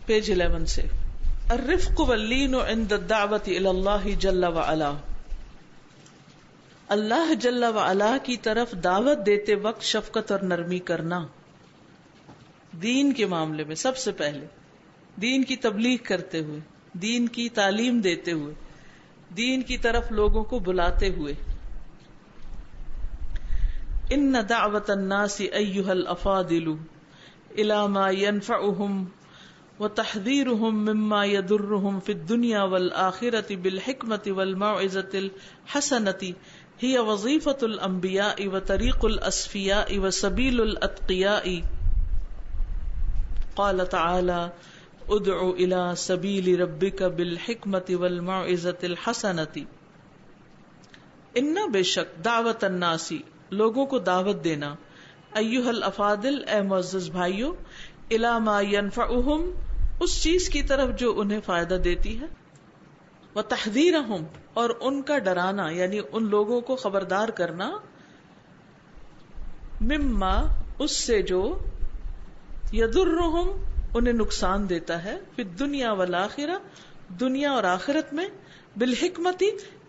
Page 11 سے. الرفق واللین عند الدعوۃ الی اللہ جل وعلا. اللہ جل وعلا کی طرف دعوت دیتے وقت شفقت اور نرمی کرنا. دین کے معاملے میں سب سے پہلے دین کی تبلیغ کرتے ہوئے، دین کی تعلیم دیتے ہوئے، دین کی طرف لوگوں کو بلاتے ہوئے. ان دعوت الناس ایھا الافاضل الی ما ينفعهم وتحذيرهم مما يضرهم في الدنيا والآخرة بالحكمة والموعظة الحسنة هي وظيفة الأنبياء وطريق الأصفياء وسبيل الأتقياء. قال تعالى ادع إلى سبيل ربك بالحكمة والموعظة الحسنة. ان بے شک دعوت الناس لوگوں کو دعوت دینا، ایھا الافاضل اے معزز بھائیو، الی ما ینفعہم اس چیز کی طرف جو انہیں فائدہ دیتی ہے، وتحذیرہم اور ان کا ڈرانا یعنی ان لوگوں کو خبردار کرنا، مما اس سے جو یضرہم انہیں نقصان دیتا ہے، فی الدنیا والآخرہ دنیا اور آخرت میں، بالحکمت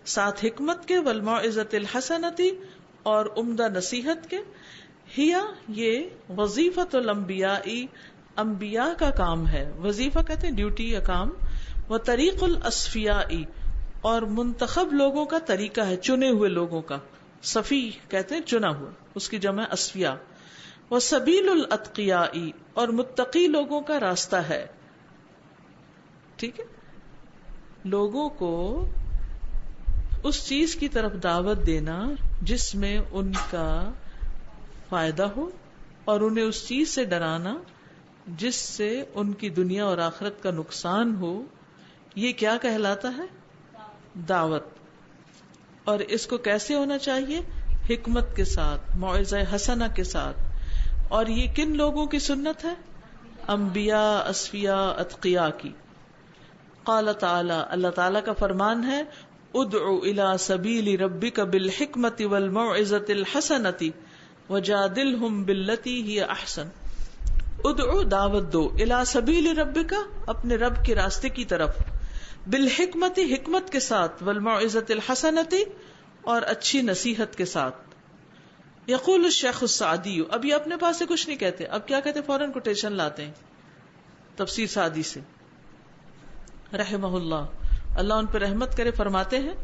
ساتھ حکمت کے، والموعظۃ الحسنۃ اور عمدہ نصیحت کے، ہیا یہ وظیفۃ الانبیاء انبیاء کا کام ہے. وظیفہ کہتے ہیں ڈیوٹی یا کام. وطریق الاصفیاء اور منتخب لوگوں کا طریقہ ہے، چنے ہوئے لوگوں کا. صفی کہتے ہیں چنا ہوا، اس کی جمع اصفیاء. وسبیل الاتقیاء اور متقی لوگوں کا راستہ ہے. ٹھیک ہے، لوگوں کو اس چیز کی طرف دعوت دینا جس میں ان کا فائدہ ہو، اور انہیں اس چیز سے ڈرانا جس سے ان کی دنیا اور آخرت کا نقصان ہو. یہ کیا کہلاتا ہے؟ دعوت. اور اس کو کیسے ہونا چاہیے؟ حکمت کے ساتھ، موعظہ حسنہ کے ساتھ. اور یہ کن لوگوں کی سنت ہے؟ انبیاء، اصفیاء، اتقیاء کی. قال تعالی اللہ تعالی کا فرمان ہے، ادع الی سبیل ربک بالحکمت والموعظۃ الحسنۃ وجادلہم باللتی ہی احسن. ادعو دعوت دو، الی سبیل ربک اپنے رب کے راستے کی طرف، بالحکمت حکمت کے ساتھ، والموعظۃ الحسنۃ اور اچھی نصیحت کے ساتھ. یقول الشیخ السعدی، اب یہ اپنے پاس سے کچھ نہیں کہتے، اب کیا کہتے ہیں؟ فوراً کوٹیشن لاتے ہیں تفسیر سعدی سے رحمہ اللہ، اللہ ان پہ رحمت کرے. فرماتے ہیں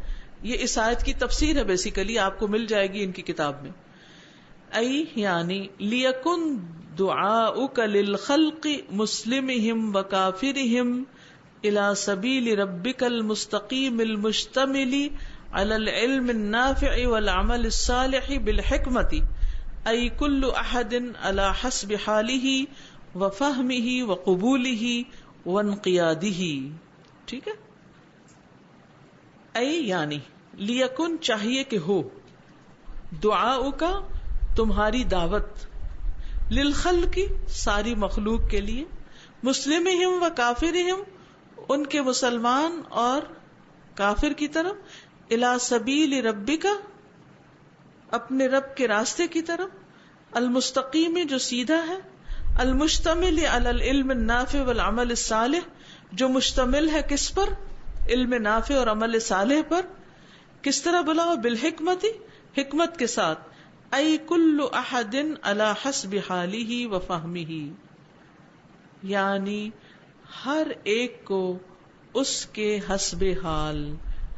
یہ اس آیت کی تفسیر ہے، بیسیکلی آپ کو مل جائے گی ان کی کتاب میں. ای یعنی لیکن دعاؤک للخلق مسلمہم وکافرہم الی سبیل ربک المستقیم المشتمل علی العلم النافع والعمل الصالح بالحکمت، ای کل احد علی حسب حالہ وفہمہ وقبولہ وانقیادہ. ٹھیک ہے، ای یعنی لیکن چاہیے کہ ہو، دعاؤک تمہاری دعوت، للخلق ساری مخلوق کے لیے، مسلمہم و کافرہم ان کے مسلمان اور کافر کی طرف، الی سبیل ربک اپنے رب کے راستے کی طرف، المستقیم جو سیدھا ہے، المشتمل علی العلم النافع والعمل الصالح جو مشتمل ہے کس پر؟ علم نافع اور عمل صالح پر. کس طرح بلاؤ؟ بالحکمت حکمت کے ساتھ، ای کل احد علی حسب حالہ وفہمہ یعنی ہر ایک کو اس کے حسب حال،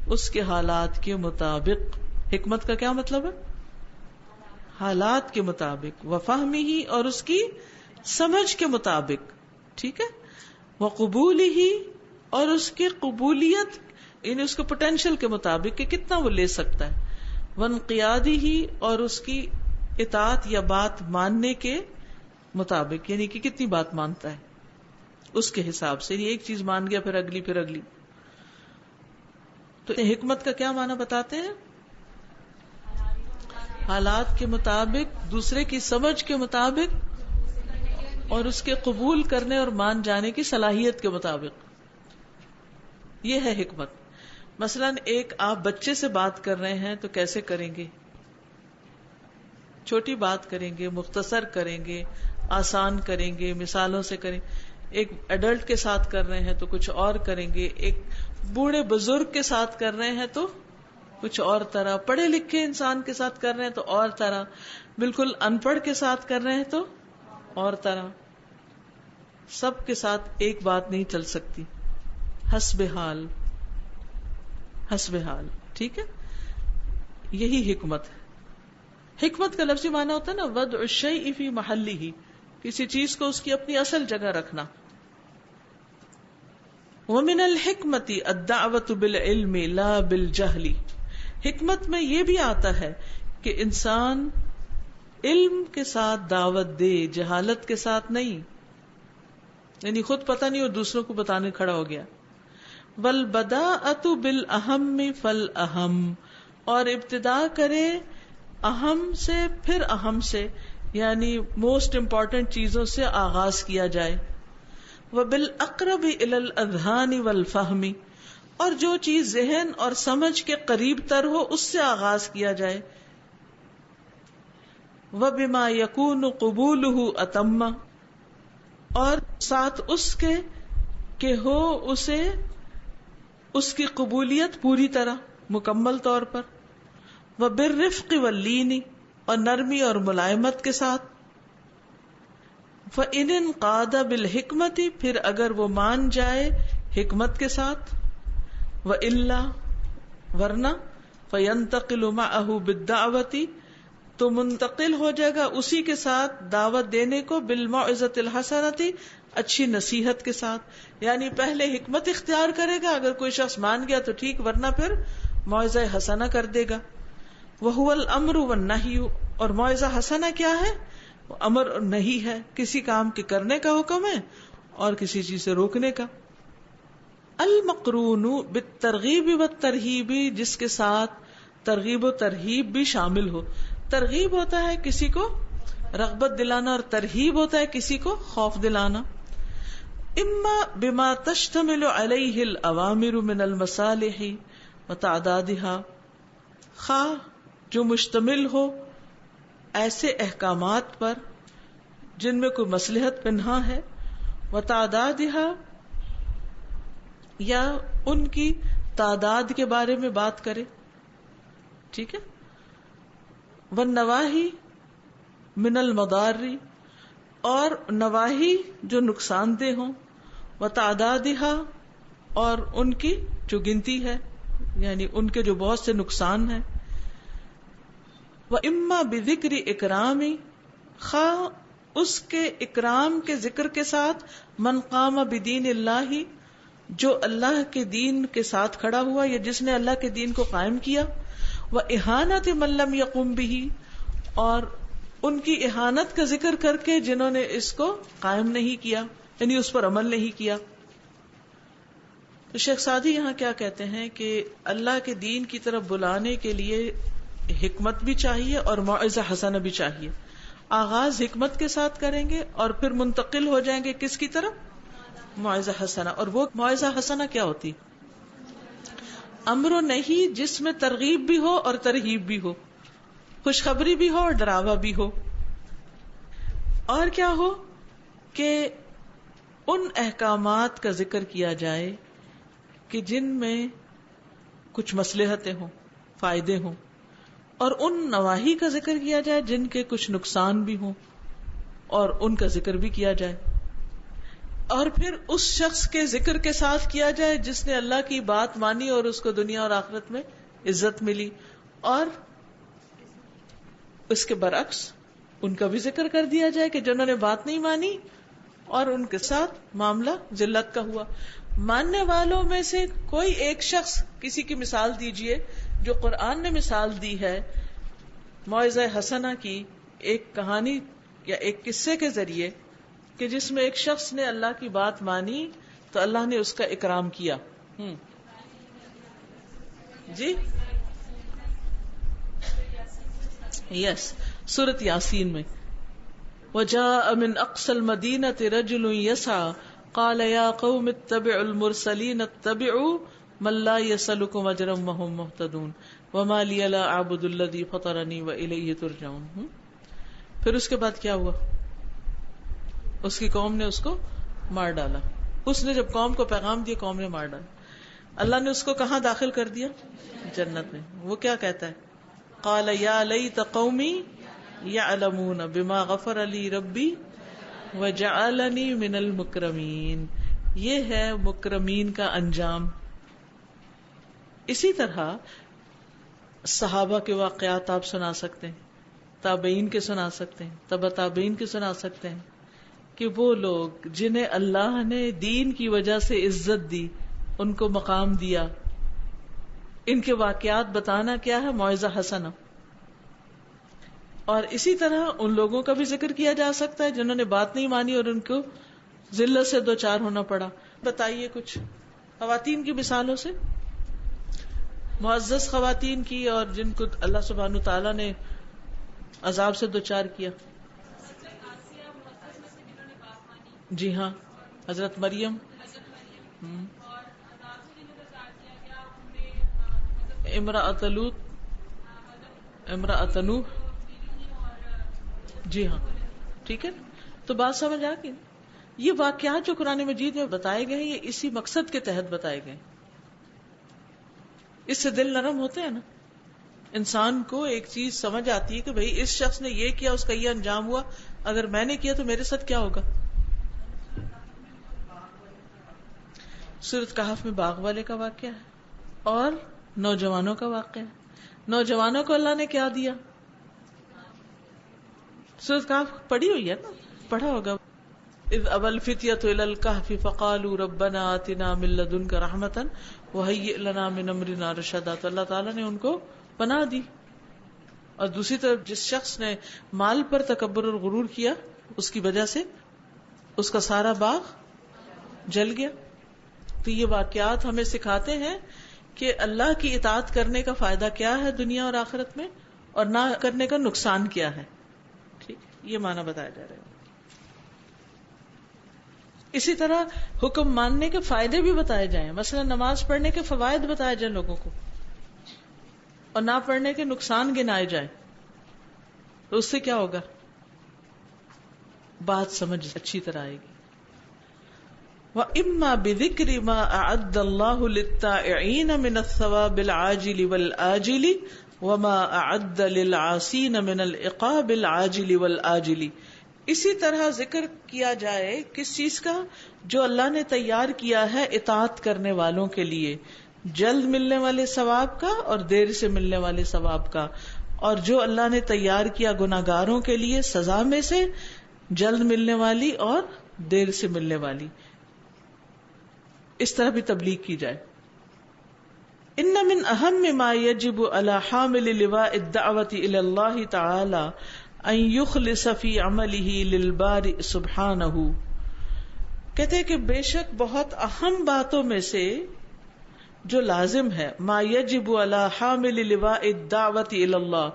اس کے حالات کے مطابق. حکمت کا کیا مطلب ہے؟ حالات کے مطابق، وفہمہ اور اس کی سمجھ کے مطابق. ٹھیک ہے، وقبولہ اور اس کی قبولیت یعنی اس کے پوٹینشیل کے مطابق کہ کتنا وہ لے سکتا ہے، وانقیادہ اور اس کی اطاعت یا بات ماننے کے مطابق یعنی کہ کتنی بات مانتا ہے اس کے حساب سے. ایک چیز مان گیا پھر اگلی پھر اگلی. تو حکمت کا کیا معنی بتاتے ہیں؟ حالات کے مطابق، دوسرے کی سمجھ کے مطابق اور اس کے قبول کرنے اور مان جانے کی صلاحیت کے مطابق. یہ ہے حکمت. مثلاً ایک آپ بچے سے بات کر رہے ہیں تو کیسے کریں گے؟ چھوٹی بات کریں گے، مختصر کریں گے، آسان کریں گے، مثالوں سے کریں. ایک ایڈلٹ کے ساتھ کر رہے ہیں تو کچھ اور کریں گے، ایک بوڑھے بزرگ کے ساتھ کر رہے ہیں تو کچھ اور طرح، پڑھے لکھے انسان کے ساتھ کر رہے ہیں تو اور طرح، بالکل ان پڑھ کے ساتھ کر رہے ہیں تو اور طرح. سب کے ساتھ ایک بات نہیں چل سکتی. حسب حال، حسب حال. ٹھیک ہے، یہی حکمت ہے. حکمت کا لفظی معنی ہوتا ہے نا وضع الشیء فی محلہ، کسی چیز کو اس کی اپنی اصل جگہ رکھنا. ومن الحکمت الدعوۃ بالعلم لا بالجہل، حکمت میں یہ بھی آتا ہے کہ انسان علم کے ساتھ دعوت دے، جہالت کے ساتھ نہیں، یعنی خود پتہ نہیں اور دوسروں کو بتانے کھڑا ہو گیا. والبداءۃ بالاہم فالاہم، اور ابتدا کرے اہم سے پھر اہم سے، یعنی موسٹ امپورٹنٹ چیزوں سے آغاز کیا جائے. وبالاقرب الی الاذہان والفہم، اور جو چیز ذہن اور سمجھ کے قریب تر ہو اس سے آغاز کیا جائے. وبما یکون قبولہ اتم، اور ساتھ اس کے کہ ہو اسے اس کی قبولیت پوری طرح مکمل طور پر. وبالرفق واللین، اور نرمی اور ملائمت کے ساتھ. فإن انقاد بالحکمت، پھر اگر وہ مان جائے حکمت کے ساتھ. وإلا، ورنہ. فینتقل معہ بالدعوۃ، تو منتقل ہو جائے گا اسی کے ساتھ دعوت دینے کو بالموعظۃ الحسنۃ، اچھی نصیحت کے ساتھ. یعنی پہلے حکمت اختیار کرے گا، اگر کوئی شخص مان گیا تو ٹھیک، ورنہ پھر موعظہ حسنہ کر دے گا. وہو الامر والنہی، اور موعظہ حسنہ کیا ہے؟ وہ امر اور نہی ہے، کسی کام کے کرنے کا حکم ہے اور کسی چیز سے روکنے کا. المقرون بالترغیب والترہیب، جس کے ساتھ ترغیب و ترہیب بھی شامل ہو. ترغیب ہوتا ہے کسی کو رغبت دلانا اور ترہیب ہوتا ہے کسی کو خوف دلانا. اما بما تشتمل علیہ الاوامر من المصالح وتعدادها، خواہ جو مشتمل ہو ایسے احکامات پر جن میں کوئی مصلحت پنہاں ہے، وتعدادها، یا ان کی تعداد کے بارے میں بات کرے. ٹھیک ہے. والنواہی من المضار، اور نواہی جو نقصان دہ ہوں. وتعدادها، اور ان کی جو گنتی ہے، یعنی ان کے جو بہت سے نقصان ہیں. وَإِمَّا بِذِكْرِ اِكْرَامِ، خواہ اس کے اکرام کے ذکر کے ساتھ من قام بدین اللہ، جو اللہ کے دین کے ساتھ کھڑا ہوا یا جس نے اللہ کے دین کو قائم کیا. وَإِحَانَةِ مَن لَّمْ يَقُمْ بِهِ، اور ان کی احانت کا ذکر کر کے جنہوں نے اس کو قائم نہیں کیا، یعنی اس پر عمل نہیں کیا. تو شیخ سعدی یہاں کیا کہتے ہیں کہ اللہ کے دین کی طرف بلانے کے لیے حکمت بھی چاہیے اور موعظہ حسنہ بھی چاہیے. آغاز حکمت کے ساتھ کریں گے اور پھر منتقل ہو جائیں گے کس کی طرف؟ موعظہ حسنہ. اور وہ موعظہ حسنہ کیا ہوتی؟ امر و نہی جس میں ترغیب بھی ہو اور ترہیب بھی ہو، خوشخبری بھی ہو اور ڈراوا بھی ہو. اور کیا ہو کہ ان احکامات کا ذکر کیا جائے کہ جن میں کچھ مصلحتیں ہوں، فائدے ہوں، اور ان نواہی کا ذکر کیا جائے جن کے کچھ نقصان بھی ہوں اور ان کا ذکر بھی کیا جائے. اور پھر اس شخص کے ذکر کے ساتھ کیا جائے جس نے اللہ کی بات مانی اور اس کو دنیا اور آخرت میں عزت ملی، اور اس کے برعکس ان کا بھی ذکر کر دیا جائے کہ جنہوں نے بات نہیں مانی اور ان کے ساتھ معاملہ ذلت کا ہوا. ماننے والوں میں سے کوئی ایک شخص، کسی کی مثال دیجئے جو قرآن نے مثال دی ہے موعظہ حسنہ کی، ایک کہانی یا ایک قصے کے ذریعے کہ جس میں ایک شخص نے اللہ کی بات مانی تو اللہ نے اس کا اکرام کیا. جی یس، سورۃ یاسین میں وَجَاءَ مِنْ أَقْصَى الْمَدِينَةِ رَجُلٌ يَسْعَى قَالَ يَا قَوْمِ اتَّبِعُوا الْمُرْسَلِينَ اتَّبِعُوا مَن لَّا يَسْأَلُكُمْ أَجْرًا وَهُم مُّهْتَدُونَ وَمَا لِيَ لَا أَعْبُدُ الَّذِي فَطَرَنِي وَإِلَيْهِ تُرْجَعُونَ. پھر اس کے بعد کیا ہوا؟ اس کی قوم نے اس کو مار ڈالا. اس نے جب قوم کو پیغام دیا قوم نے مار ڈالا. اللہ نے اس کو کہاں داخل کر دیا؟ جنت میں. وہ کیا کہتا ہے؟ قال یا لیت قومی یعلمون بما غفر لی ربی وجعلنی من المکرمین. یہ ہے مکرمین کا انجام. اسی طرح صحابہ کے واقعات آپ سنا سکتے ہیں, تابعین کے سنا سکتے ہیں, تبع تابعین کے سنا سکتے ہیں کہ وہ لوگ جنہیں اللہ نے دین کی وجہ سے عزت دی, ان کو مقام دیا, ان کے واقعات بتانا کیا ہے؟ موعظہ حسنہ. اور اسی طرح ان لوگوں کا بھی ذکر کیا جا سکتا ہے جنہوں نے بات نہیں مانی اور ان کو ذلت سے دوچار ہونا پڑا. بتائیے کچھ خواتین کی مثالوں سے, معزز خواتین کی, اور جن کو اللہ سبحانہ تعالیٰ نے عذاب سے دوچار کیا. جی ہاں, حضرت مریم, امرأۃ لوط, امرأۃ نوح. جی ہاں, ٹھیک ہے. تو بات سمجھ آ گئی. یہ واقعات جو قرآن مجید میں بتائے گئے ہیں یہ اسی مقصد کے تحت بتائے گئے. اس سے دل نرم ہوتے ہیں نا, انسان کو ایک چیز سمجھ آتی ہے کہ بھئی اس شخص نے یہ کیا, اس کا یہ انجام ہوا, اگر میں نے کیا تو میرے ساتھ کیا ہوگا. سورۃ کہف میں باغ والے کا واقعہ ہے اور نوجوانوں کا واقعہ ہے. نوجوانوں کو اللہ نے کیا دیا؟ سورۃ کہف پڑھی ہوئی ہے نا, پڑھا ہوگا. اذ ابى الفتية الى الكهف فقالوا ربنا آتنا من لدنك رحمة وهيئ لنا من امرنا رشدا. تو اللہ تعالیٰ نے ان کو پناہ دی. اور دوسری طرف جس شخص نے مال پر تکبر اور غرور کیا, اس کی وجہ سے اس کا سارا باغ جل گیا. تو یہ واقعات ہمیں سکھاتے ہیں کہ اللہ کی اطاعت کرنے کا فائدہ کیا ہے دنیا اور آخرت میں, اور نہ کرنے کا نقصان کیا ہے. ٹھیک, یہ معنی بتایا جا رہا ہے. اسی طرح حکم ماننے کے فائدے بھی بتائے جائیں. مثلا نماز پڑھنے کے فوائد بتائے جائیں لوگوں کو, اور نہ پڑھنے کے نقصان گنائے جائیں. تو اس سے کیا ہوگا؟ بات سمجھ اچھی طرح آئے گی. وَإِمَّا بِذِكْرِ مَا أَعَدَّ اللَّهُ لِلطَّائِعِينَ مِنَ الثَّوَابِ الْعَاجِلِ وَالْآجِلِ وَمَا أَعَدَّ لِلْعَاصِينَ مِنَ الْعِقَابِ الْعَاجِلِ وَالْآجِلِ. اسی طرح ذکر کیا جائے کس چیز کا؟ جو اللہ نے تیار کیا ہے اطاعت کرنے والوں کے لیے, جلد ملنے والے ثواب کا اور دیر سے ملنے والے ثواب کا, اور جو اللہ نے تیار کیا گناہگاروں کے لیے سزا میں سے جلد ملنے والی اور دیر سے ملنے والی. اس طرح بھی تبلیغ کی جائے. ان من اہم ما یجب علی حامل لواء الدعوۃ الی اللہ تعالی ان یخلص فی عملہ للبارئ سبحانہ. کہتے کہ بے شک بہت اہم باتوں میں سے جو لازم ہے, ما یجب علی حامل لواء الدعوۃ الی اللہ,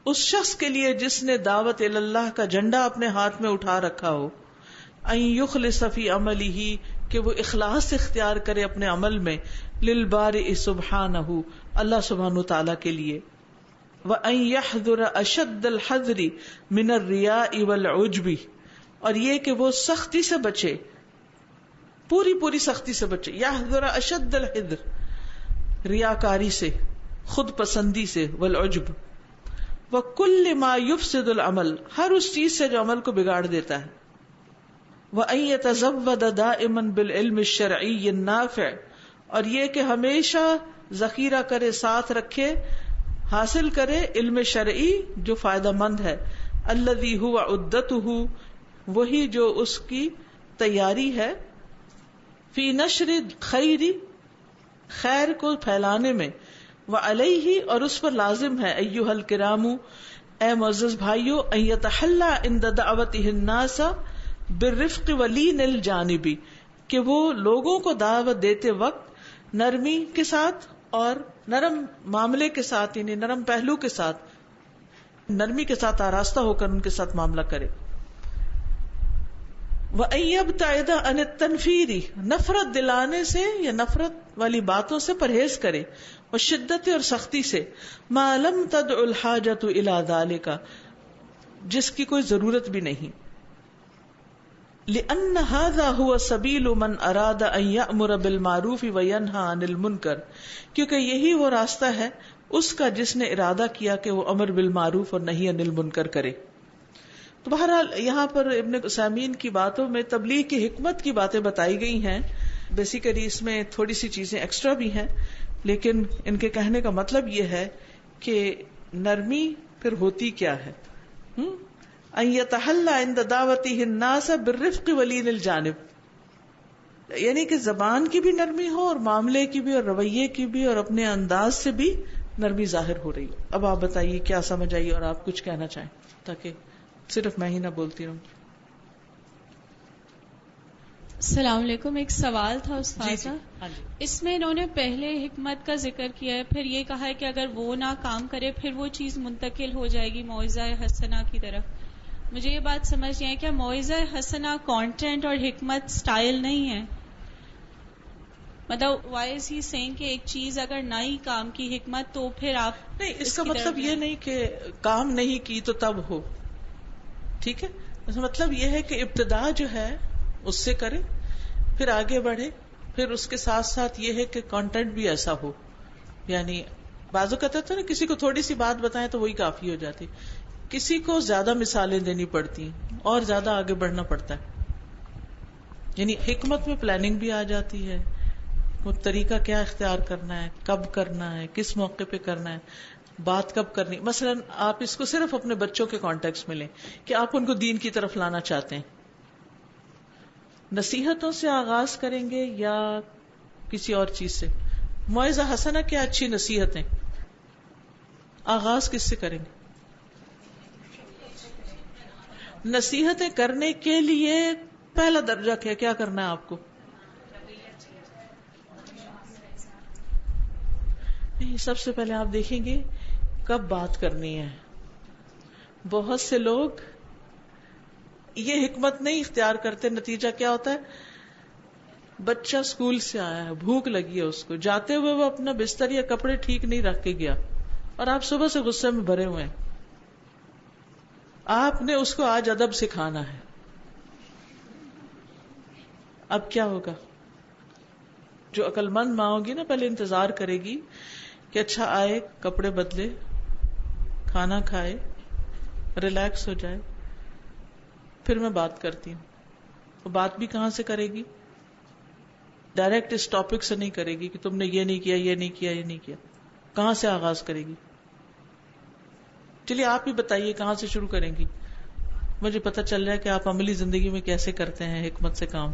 اس شخص کے لیے جس نے دعوت الی اللہ کا جھنڈا اپنے ہاتھ میں اٹھا رکھا ہو, ان یخلص فی عملہ, کہ وہ اخلاص اختیار کرے اپنے عمل میں, للبارئ سبحانہ, اللہ سبحانہ تعالیٰ کے لیے, وَأَن يَحْذُرَ أَشَدَّ الْحَذْرِ مِنَ الرِّيَاءِ وَالْعُجْبِ, اور یہ کہ وہ سختی سے بچے, پوری سختی سے بچے. يَحْذُرَ أَشَدَّ الْحِذْرِ, ریاکاری سے, خود پسندی سے, والعجب, وَكُلِّ مَا يُفْسِدُ الْعَمَلِ, ہر اس چیز سے جو عمل کو بگاڑ دیتا ہے. وَأَن يَتَزَوَّدَ دَائِمًا بِالْعِلْمِ الشَّرْعِيِّ النَّافِعِ, اور یہ کہ ہمیشہ ذخیرہ کرے, ساتھ رکھے, حاصل کرے علم شرعی جو فائدہ مند ہے. الذی هو عدتہ, وہی جو اس کی تیاری ہے, فی نشر خیر, خیر کو پھیلانے میں, وعلیہ, اور اس پر لازم ہے, ایھا الکرام, اے معزز بھائیو, ان یتحلی عند دعوتہ الناس بالرفق ولین الجانب, کہ وہ لوگوں کو دعوت دیتے وقت نرمی کے ساتھ اور نرم معاملے کے ساتھ, یعنی نرم پہلو کے ساتھ, نرمی کے ساتھ آراستہ ہو کر ان کے ساتھ معاملہ کرے. وَأَن يَبْتَعِدَ عَنِ التَّنْفِيرِ, نفرت دلانے سے یا نفرت والی باتوں سے پرہیز کرے, اور شدت اور سختی سے, مَا لَمْ تَدْعُ الْحَاجَةُ إِلَى ذَلِكَ, جس کی کوئی ضرورت بھی نہیں. لأن هذا هو سبیل من اراد ان یأمر بالمعروف وینہی عن المنکر، کیونکہ یہی وہ راستہ ہے اس کا جس نے ارادہ کیا کہ وہ امر بالمعروف اور نہی عن المنکر کرے. تو بہرحال یہاں پر ابن عثیمین کی باتوں میں تبلیغ کی حکمت کی باتیں بتائی گئی ہیں. بیسیکلی اس میں تھوڑی سی چیزیں ایکسٹرا بھی ہیں، لیکن ان کے کہنے کا مطلب یہ ہے کہ نرمی پھر ہوتی کیا ہے. ان یتحلی عند دعوتہ الناس بالرفق ولین الجانب، یعنی کہ زبان کی بھی نرمی ہو اور معاملے کی بھی اور رویے کی بھی اور اپنے انداز سے بھی نرمی ظاہر ہو رہی ہو. اب آپ بتائیے کیا سمجھ آئیے اور آپ کچھ کہنا چاہیں تاکہ صرف میں ہی نہ بولتی رہوں. السلام علیکم. ایک سوال تھا استاذہ. ہاں جی. اس میں انہوں نے پہلے حکمت کا ذکر کیا ہے، پھر یہ کہا ہے کہ اگر وہ نہ کام کرے پھر وہ چیز منتقل ہو جائے گی موعظہ حسنہ کی طرف. مجھے یہ بات سمجھ نہیں ہے، کیا موعظہ حسنہ کانٹینٹ اور حکمت سٹائل نہیں ہے؟ مطلب وائی از ہی سینگ کہ ایک چیز اگر نہ ہی کام کی حکمت تو پھر آپ نہیں، اس کا مطلب یہ نہیں کہ کام نہیں کی تو تب ہو. ٹھیک ہے، اس کا مطلب یہ ہے کہ ابتدا جو ہے اس سے کرے، پھر آگے بڑھے، پھر اس کے ساتھ ساتھ یہ ہے کہ کانٹینٹ بھی ایسا ہو. یعنی بعض اوقات ہوتا ہے نا کسی کو تھوڑی سی بات بتائیں تو وہی کافی ہو جاتی، کسی کو زیادہ مثالیں دینی پڑتی اور زیادہ آگے بڑھنا پڑتا ہے. یعنی حکمت میں پلاننگ بھی آ جاتی ہے، وہ طریقہ کیا اختیار کرنا ہے، کب کرنا ہے، کس موقع پہ کرنا ہے، بات کب کرنی. مثلا آپ اس کو صرف اپنے بچوں کے کانٹیکس میں لیں کہ آپ ان کو دین کی طرف لانا چاہتے ہیں، نصیحتوں سے آغاز کریں گے یا کسی اور چیز سے؟ موعظہ حسنہ کیا اچھی نصیحتیں، آغاز کس سے کریں گے؟ نصیحتیں کرنے کے لیے پہلا درجہ کیا کرنا ہے آپ کو؟ نہیں، سب سے پہلے آپ دیکھیں گے کب بات کرنی ہے. بہت سے لوگ یہ حکمت نہیں اختیار کرتے، نتیجہ کیا ہوتا ہے؟ بچہ اسکول سے آیا ہے، بھوک لگی ہے اس کو، جاتے ہوئے وہ اپنا بستر یا کپڑے ٹھیک نہیں رکھ کے گیا اور آپ صبح سے غصے میں بھرے ہوئے ہیں. آپ نے اس کو آج ادب سکھانا ہے. اب کیا ہوگا؟ جو عقل مند ماں ہوگی نا پہلے انتظار کرے گی کہ اچھا آئے، کپڑے بدلے، کھانا کھائے، ریلیکس ہو جائے، پھر میں بات کرتی ہوں. وہ بات بھی کہاں سے کرے گی؟ ڈائریکٹ اس ٹاپک سے نہیں کرے گی کہ تم نے یہ نہیں کیا، یہ نہیں کیا، یہ نہیں کیا. کہاں سے آغاز کرے گی؟ چلیے آپ ہی بتائیے کہاں سے شروع کریں گی. مجھے پتہ چل رہا ہے کہ آپ عملی زندگی میں کیسے کرتے ہیں حکمت سے کام.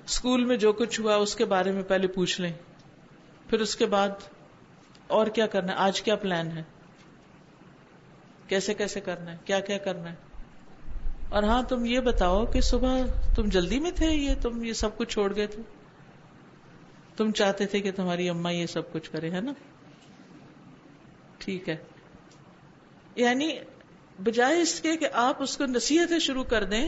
اسکول میں جو کچھ ہوا اس کے بارے میں پہلے پوچھ لیں، پھر اس کے بعد اور کیا کرنا ہے، آج کیا پلان ہے، کیسے کیسے کرنا ہے، کیا کیا کرنا ہے. اور ہاں تم یہ بتاؤ کہ صبح تم جلدی میں تھے، تم یہ سب کچھ چھوڑ گئے تھے، تم چاہتے تھے کہ تمہاری اماں یہ سب کچھ کرے، ہے نا؟ ٹھیک ہے. یعنی بجائے اس کے کہ آپ اس کو نصیحتیں شروع کر دیں،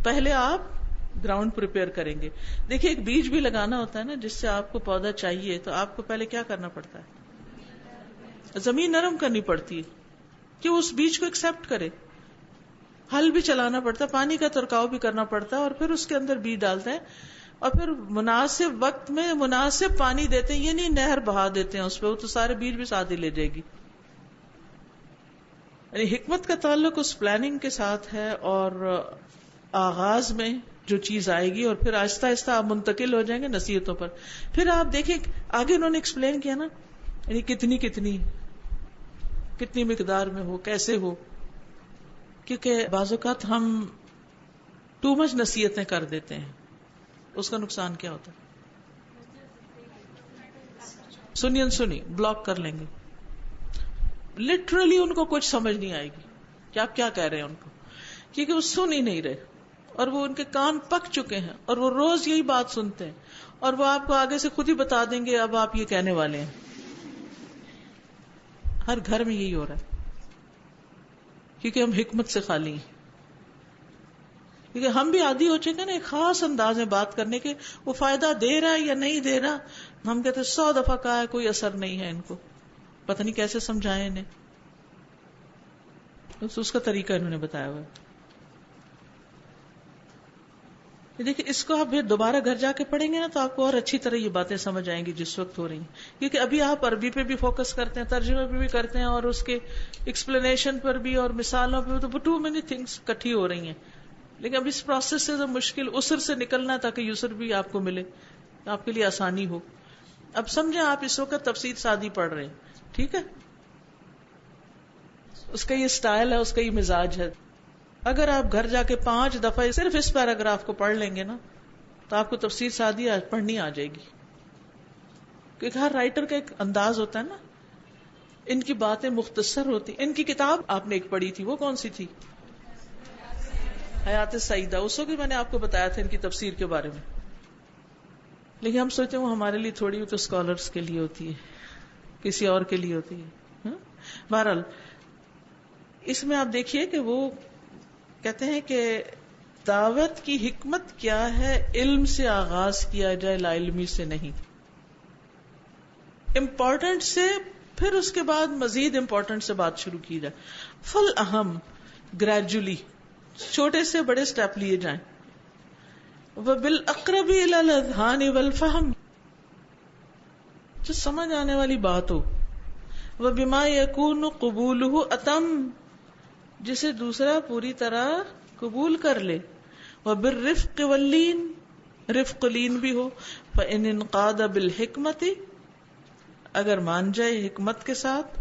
پہلے آپ گراؤنڈ پریپیئر کریں گے. دیکھیے ایک بیج بھی لگانا ہوتا ہے نا، جس سے آپ کو پودا چاہیے تو آپ کو پہلے کیا کرنا پڑتا ہے؟ زمین نرم کرنی پڑتی ہے کہ اس بیج کو ایکسپٹ کرے. ہل بھی چلانا پڑتا ہے، پانی کا ترکاؤ بھی کرنا پڑتا ہے، اور پھر اس کے اندر بیج ڈالتے ہیں اور پھر مناسب وقت میں مناسب پانی دیتے ہیں. یہ نہیں نہر بہا دیتے ہیں اس پہ، وہ تو سارے بیج بھی ساتھ ہی لے جائے گی. یعنی حکمت کا تعلق اس پلاننگ کے ساتھ ہے، اور آغاز میں جو چیز آئے گی اور پھر آہستہ آہستہ آپ منتقل ہو جائیں گے نصیحتوں پر. پھر آپ دیکھیں آگے انہوں نے ایکسپلین کیا نا، یعنی کتنی مقدار میں ہو، کیسے ہو. کیونکہ بعض اوقات ہم ٹو مچ نصیحتیں کر دیتے ہیں، اس کا نقصان کیا ہوتا ہے؟ سنی بلاک کر لیں گے. لٹرلی ان کو کچھ سمجھ نہیں آئے گی کہ آپ کیا کہہ رہے ہیں ان کو، کیونکہ وہ سن ہی نہیں رہے اور وہ ان کے کان پک چکے ہیں اور وہ روز یہی بات سنتے ہیں اور وہ آپ کو آگے سے خود ہی بتا دیں گے اب آپ یہ کہنے والے ہیں. ہر گھر میں یہی ہو رہا ہے کیونکہ ہم حکمت سے خالی ہیں. کیونکہ ہم بھی عادی ہو چکے نا ایک خاص انداز میں بات کرنے کے، وہ فائدہ دے رہا ہے یا نہیں دے رہا. ہم کہتے 100 دفعہ کہا ہے کوئی اثر نہیں ہے، ان کو پتہ نہیں کیسے سمجھائیں انہیں. تو اس کا طریقہ انہوں نے بتایا ہوا ہے. دیکھیں اس کو آپ دوبارہ گھر جا کے پڑھیں گے نا تو آپ کو اور اچھی طرح یہ باتیں سمجھ آئیں گی جس وقت ہو رہی ہیں. کیونکہ ابھی آپ عربی پہ بھی فوکس کرتے ہیں, ترجمے پہ بھی کرتے ہیں, اور اس کے ایکسپلینیشن پر بھی اور مثالوں پہ, تو ٹو مینی تھنگس اکٹھی ہو رہی ہیں. لیکن اب اس پروسیس سے تو مشکل عسر سے نکلنا ہے تاکہ یسر بھی آپ کو ملے, آپ کے لیے آسانی ہو. اب سمجھیں آپ اس وقت تفسیر سعدی پڑھ رہے ہیں, ٹھیک ہے, اس کا یہ سٹائل ہے, اس کا یہ مزاج ہے. اگر آپ گھر جا کے 5 دفعہ صرف اس پیراگراف کو پڑھ لیں گے نا تو آپ کو تفسیر سعدی پڑھنی آ جائے گی. کیونکہ ہر رائٹر کا ایک انداز ہوتا ہے نا, ان کی باتیں مختصر ہوتی. ان کی کتاب آپ نے ایک پڑھی تھی, وہ کون سی تھی؟ حیات سعیدہ. اس وقت بھی میں نے آپ کو بتایا تھا ان کی تفسیر کے بارے میں. لیکن ہم سوچتے ہیں وہ ہمارے لیے تھوڑی, تو اسکالرس کے لیے ہوتی ہے, کسی اور کے لیے ہوتی ہے. بہرحال اس میں آپ دیکھیے کہ وہ کہتے ہیں کہ دعوت کی حکمت کیا ہے, علم سے آغاز کیا جائے, لا علمی سے نہیں. امپورٹنٹ سے پھر اس کے بعد مزید امپورٹنٹ سے بات شروع کی جائے. فل اہم گریجولی, چھوٹے سے بڑے سٹیپ لیے جائیں. وبالاقرب الی الاذہان والفہم, جو سمجھ آنے والی بات ہو. وبما یکون قبولہ اتم, جسے دوسرا پوری طرح قبول کر لے. وبالرفق واللین, رفق لین بھی ہو. فإن انقاد بالحکمت, اگر مان جائے حکمت کے ساتھ.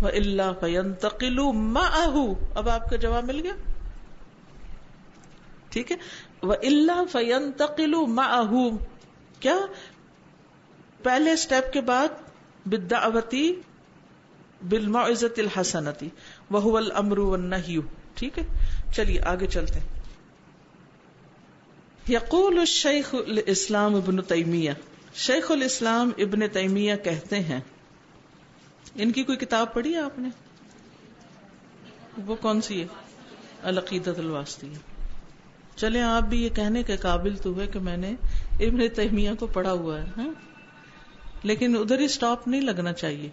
وإلا فینتقل معہ, اب آپ کا جواب مل گیا, ٹھیک ہے. وإلا فینتقل معہ, کیا پہلے سٹیپ کے بعد بالدعوتی بالموعظۃ الحسنۃ وہو الامر والنہی, ٹھیک ہے. چلیے آگے چلتے ہیں. یقول الشیخ الاسلام ابن تیمیہ, شیخ الاسلام ابن تیمیہ کہتے ہیں, ان کی کوئی کتاب پڑھی ہے آپ نے؟ وہ کون سی ہے؟ العقیدۃ الواسطیہ. چلیں آپ بھی یہ کہنے کے قابل تو ہوئے کہ میں نے ابن تیمیہ کو پڑھا ہوا ہے, لیکن ادھر ہی سٹاپ نہیں لگنا چاہیے.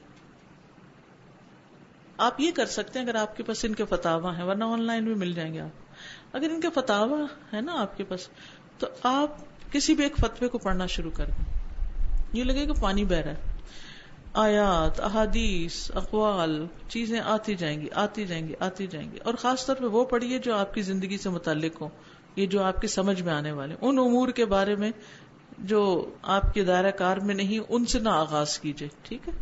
آپ یہ کر سکتے ہیں اگر آپ کے پاس ان کے فتاوی ہیں, ورنہ آن لائن بھی مل جائیں گے آپ. اگر ان کے فتاوی ہے نا آپ کے پاس, تو آپ کسی بھی ایک فتوے کو پڑھنا شروع کر دیں. یہ لگے کہ پانی بہ رہا ہے, آیات, احادیث, اقوال, چیزیں آتی جائیں گی, آتی جائیں گی, آتی جائیں گی. اور خاص طور پہ وہ پڑھیے جو آپ کی زندگی سے متعلق ہو, یہ جو آپ کی سمجھ میں آنے والے. ان امور کے بارے میں جو آپ کے دائرہ کار میں نہیں, ان سے نہ آغاز کیجئے, ٹھیک ہے.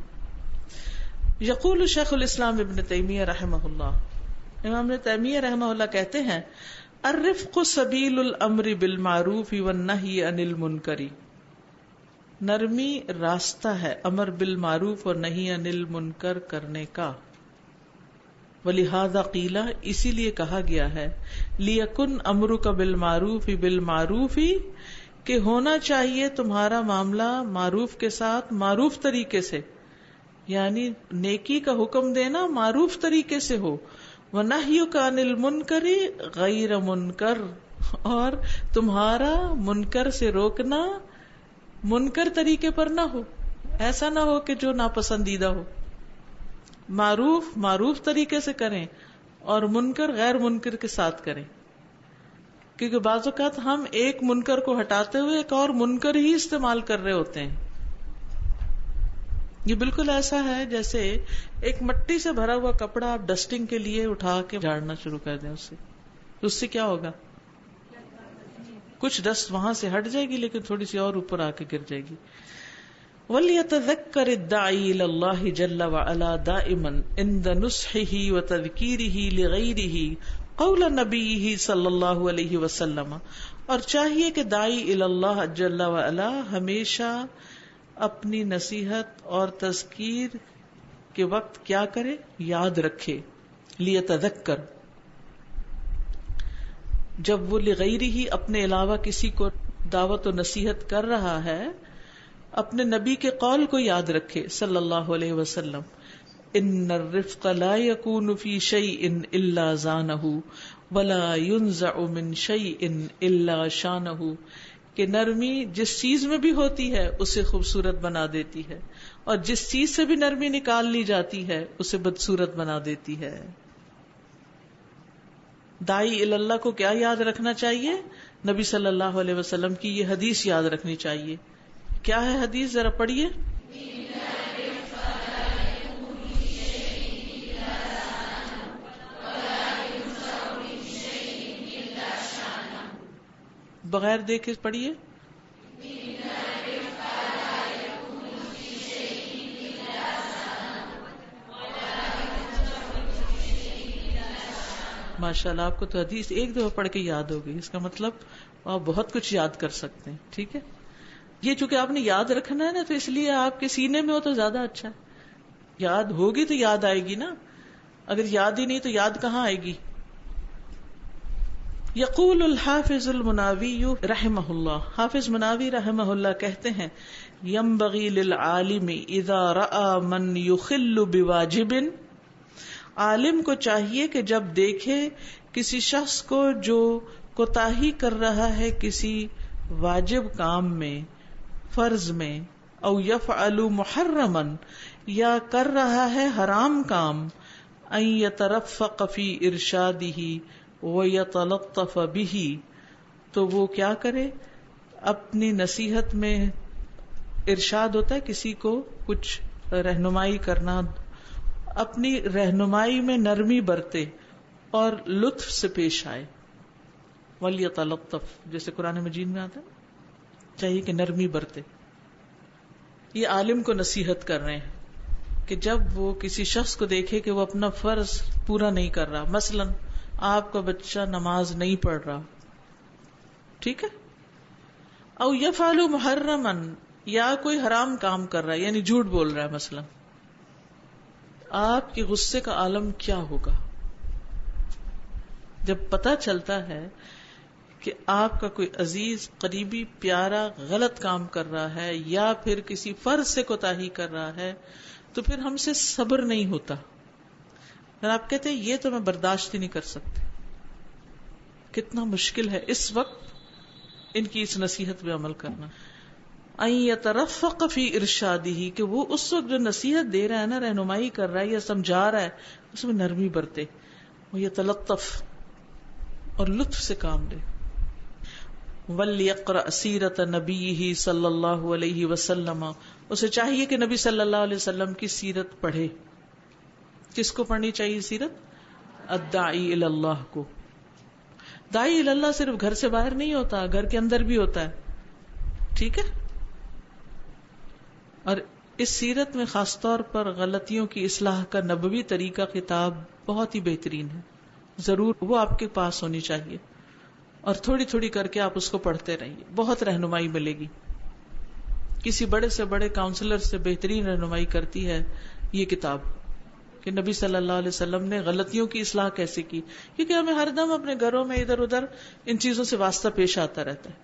یقول شیخ الاسلام ابن تیمیہ رحمہ اللہ, امام ابن تیمیہ رحمہ اللہ کہتے ہیں, الرفق سبیل الامر بالمعروف والنہی عن المنکر, نرمی راستہ ہے امر بالمعروف اور نہی عن المنکر کرنے کا. ولہذا قیل, اسی لیے کہا گیا ہے, لیکن امرک بالمعروف بالمعروف, کہ ہونا چاہیے تمہارا معاملہ معروف کے ساتھ معروف طریقے سے, یعنی نیکی کا حکم دینا معروف طریقے سے ہو. وَنَحْيُكَ عَنِ الْمُنْكَرِ غَيْرَ مُنْكَرٍ, اور تمہارا منکر سے روکنا منکر طریقے پر نہ ہو, ایسا نہ ہو کہ جو ناپسندیدہ ہو. معروف معروف طریقے سے کریں اور منکر غیر منکر کے ساتھ کریں. کیونکہ بعض اوقات ہم ایک منکر کو ہٹاتے ہوئے ایک اور منکر ہی استعمال کر رہے ہوتے ہیں. یہ بالکل ایسا ہے جیسے ایک مٹی سے بھرا ہوا کپڑا آپ ڈسٹنگ کے لیے اٹھا کے جھاڑنا شروع کر دیں, اس سے کیا ہوگا؟ کچھ ڈسٹ وہاں سے ہٹ جائے گی لیکن تھوڑی سی اور اوپر آ کے گر جائے گی. وَلْيَتَذَكَّرِ الدَّاعِي إِلَى اللَّهِ جَلَّ وَعَلَا دَائِمًا عِنْدَ نُصْحِهِ وَتَذْكِيرِهِ لِغَيْرِهِ قَوْلَ نَبِيِّهِ صلی اللہ علیہ وسلم, اور چاہیے کہ داعی الی اللہ جل وعلا ہمیشہ اپنی نصیحت اور تذکیر کے وقت کیا کرے؟ یاد رکھے. لیتذکر, جب وہ لغیرہ اپنے علاوہ کسی کو دعوت و نصیحت کر رہا ہے, اپنے نبی کے قول کو یاد رکھے صلی اللہ علیہ وسلم. ان الرفق لا يكون في شيء الا زانه ولا ينزع من شيء الا شانه, کہ نرمی جس چیز میں بھی ہوتی ہے اسے خوبصورت بنا دیتی ہے، اور جس چیز سے بھی نرمی نکال لی جاتی ہے اسے بدصورت بنا دیتی ہے. داعی اللہ کو کیا یاد رکھنا چاہیے؟ نبی صلی اللہ علیہ وسلم کی یہ حدیث یاد رکھنی چاہیے. کیا ہے حدیث؟ ذرا پڑھیے. بغیر دیکھے پڑھیے. ماشاء اللہ، آپ کو تو حدیث ایک دفعہ پڑھ کے یاد ہوگی، اس کا مطلب آپ بہت کچھ یاد کر سکتے ہیں. ٹھیک ہے، یہ چونکہ آپ نے یاد رکھنا ہے نا، تو اس لیے آپ کے سینے میں ہو تو زیادہ اچھا ہے. یاد ہوگی تو یاد آئے گی نا، اگر یاد ہی نہیں تو یاد کہاں آئے گی. یقول الحافظ المناوی رحمہ اللہ، حافظ مناوی رحمہ اللہ کہتے ہیں، ینبغی للعالم اذا رأى من یخل بواجب، عالم کو چاہیے کہ جب دیکھے کسی شخص کو جو کوتاہی کر رہا ہے کسی واجب کام میں، فرض میں، او یفعل محرما، یا کر رہا ہے حرام کام، ان یترفق فی ارشادہ وَيَتَلَطَّفَ بِهِ، تو وہ کیا کرے؟ اپنی نصیحت میں، ارشاد ہوتا ہے کسی کو کچھ رہنمائی کرنا، اپنی رہنمائی میں نرمی برتے اور لطف سے پیش آئے. وَلْيَتَلَطَّفْ، جیسے قرآن مجید میں آتا ہے، چاہیے کہ نرمی برتے. یہ عالم کو نصیحت کر رہے ہیں کہ جب وہ کسی شخص کو دیکھے کہ وہ اپنا فرض پورا نہیں کر رہا، مثلاً آپ کا بچہ نماز نہیں پڑھ رہا، ٹھیک ہے، او یفعل محرما، یا کوئی حرام کام کر رہا ہے، یعنی جھوٹ بول رہا ہے مثلا، آپ کے غصے کا عالم کیا ہوگا جب پتہ چلتا ہے کہ آپ کا کوئی عزیز قریبی پیارا غلط کام کر رہا ہے یا پھر کسی فرض سے کوتاہی کر رہا ہے، تو پھر ہم سے صبر نہیں ہوتا. آپ کہتے ہیں یہ تو میں برداشت ہی نہیں کر سکتے. کتنا مشکل ہے اس وقت ان کی اس نصیحت پہ عمل کرنا. ان یترفق فی ارشادہ، کہ وہ اس وقت جو نصیحت دے رہا ہے نا، رہنمائی کر رہا ہے یا سمجھا رہا ہے، اس میں نرمی برتے، وہ یتلطف اور لطف سے کام لے. وَلْيَقْرَأْ سِيرَةَ نَبِيِّهِ صلی اللہ علیہ وسلم، اسے چاہیے کہ نبی صلی اللہ علیہ وسلم کی سیرت پڑھے. کس کو پڑھنی چاہیے سیرت؟ الداعی الی اللہ کو. داعی الی اللہ صرف گھر سے باہر نہیں ہوتا، گھر کے اندر بھی ہوتا ہے، ٹھیک ہے. اور اس سیرت میں خاص طور پر غلطیوں کی اصلاح کا نبوی طریقہ کتاب بہت ہی بہترین ہے. ضرور وہ آپ کے پاس ہونی چاہیے، اور تھوڑی تھوڑی کر کے آپ اس کو پڑھتے رہیے، بہت رہنمائی ملے گی. کسی بڑے سے بڑے کاؤنسلر سے بہترین رہنمائی کرتی ہے یہ کتاب، کہ نبی صلی اللہ علیہ وسلم نے غلطیوں کی اصلاح کیسے کی. کیونکہ ہمیں ہر دم اپنے گھروں میں ادھر ادھر ان چیزوں سے واسطہ پیش آتا رہتا ہے.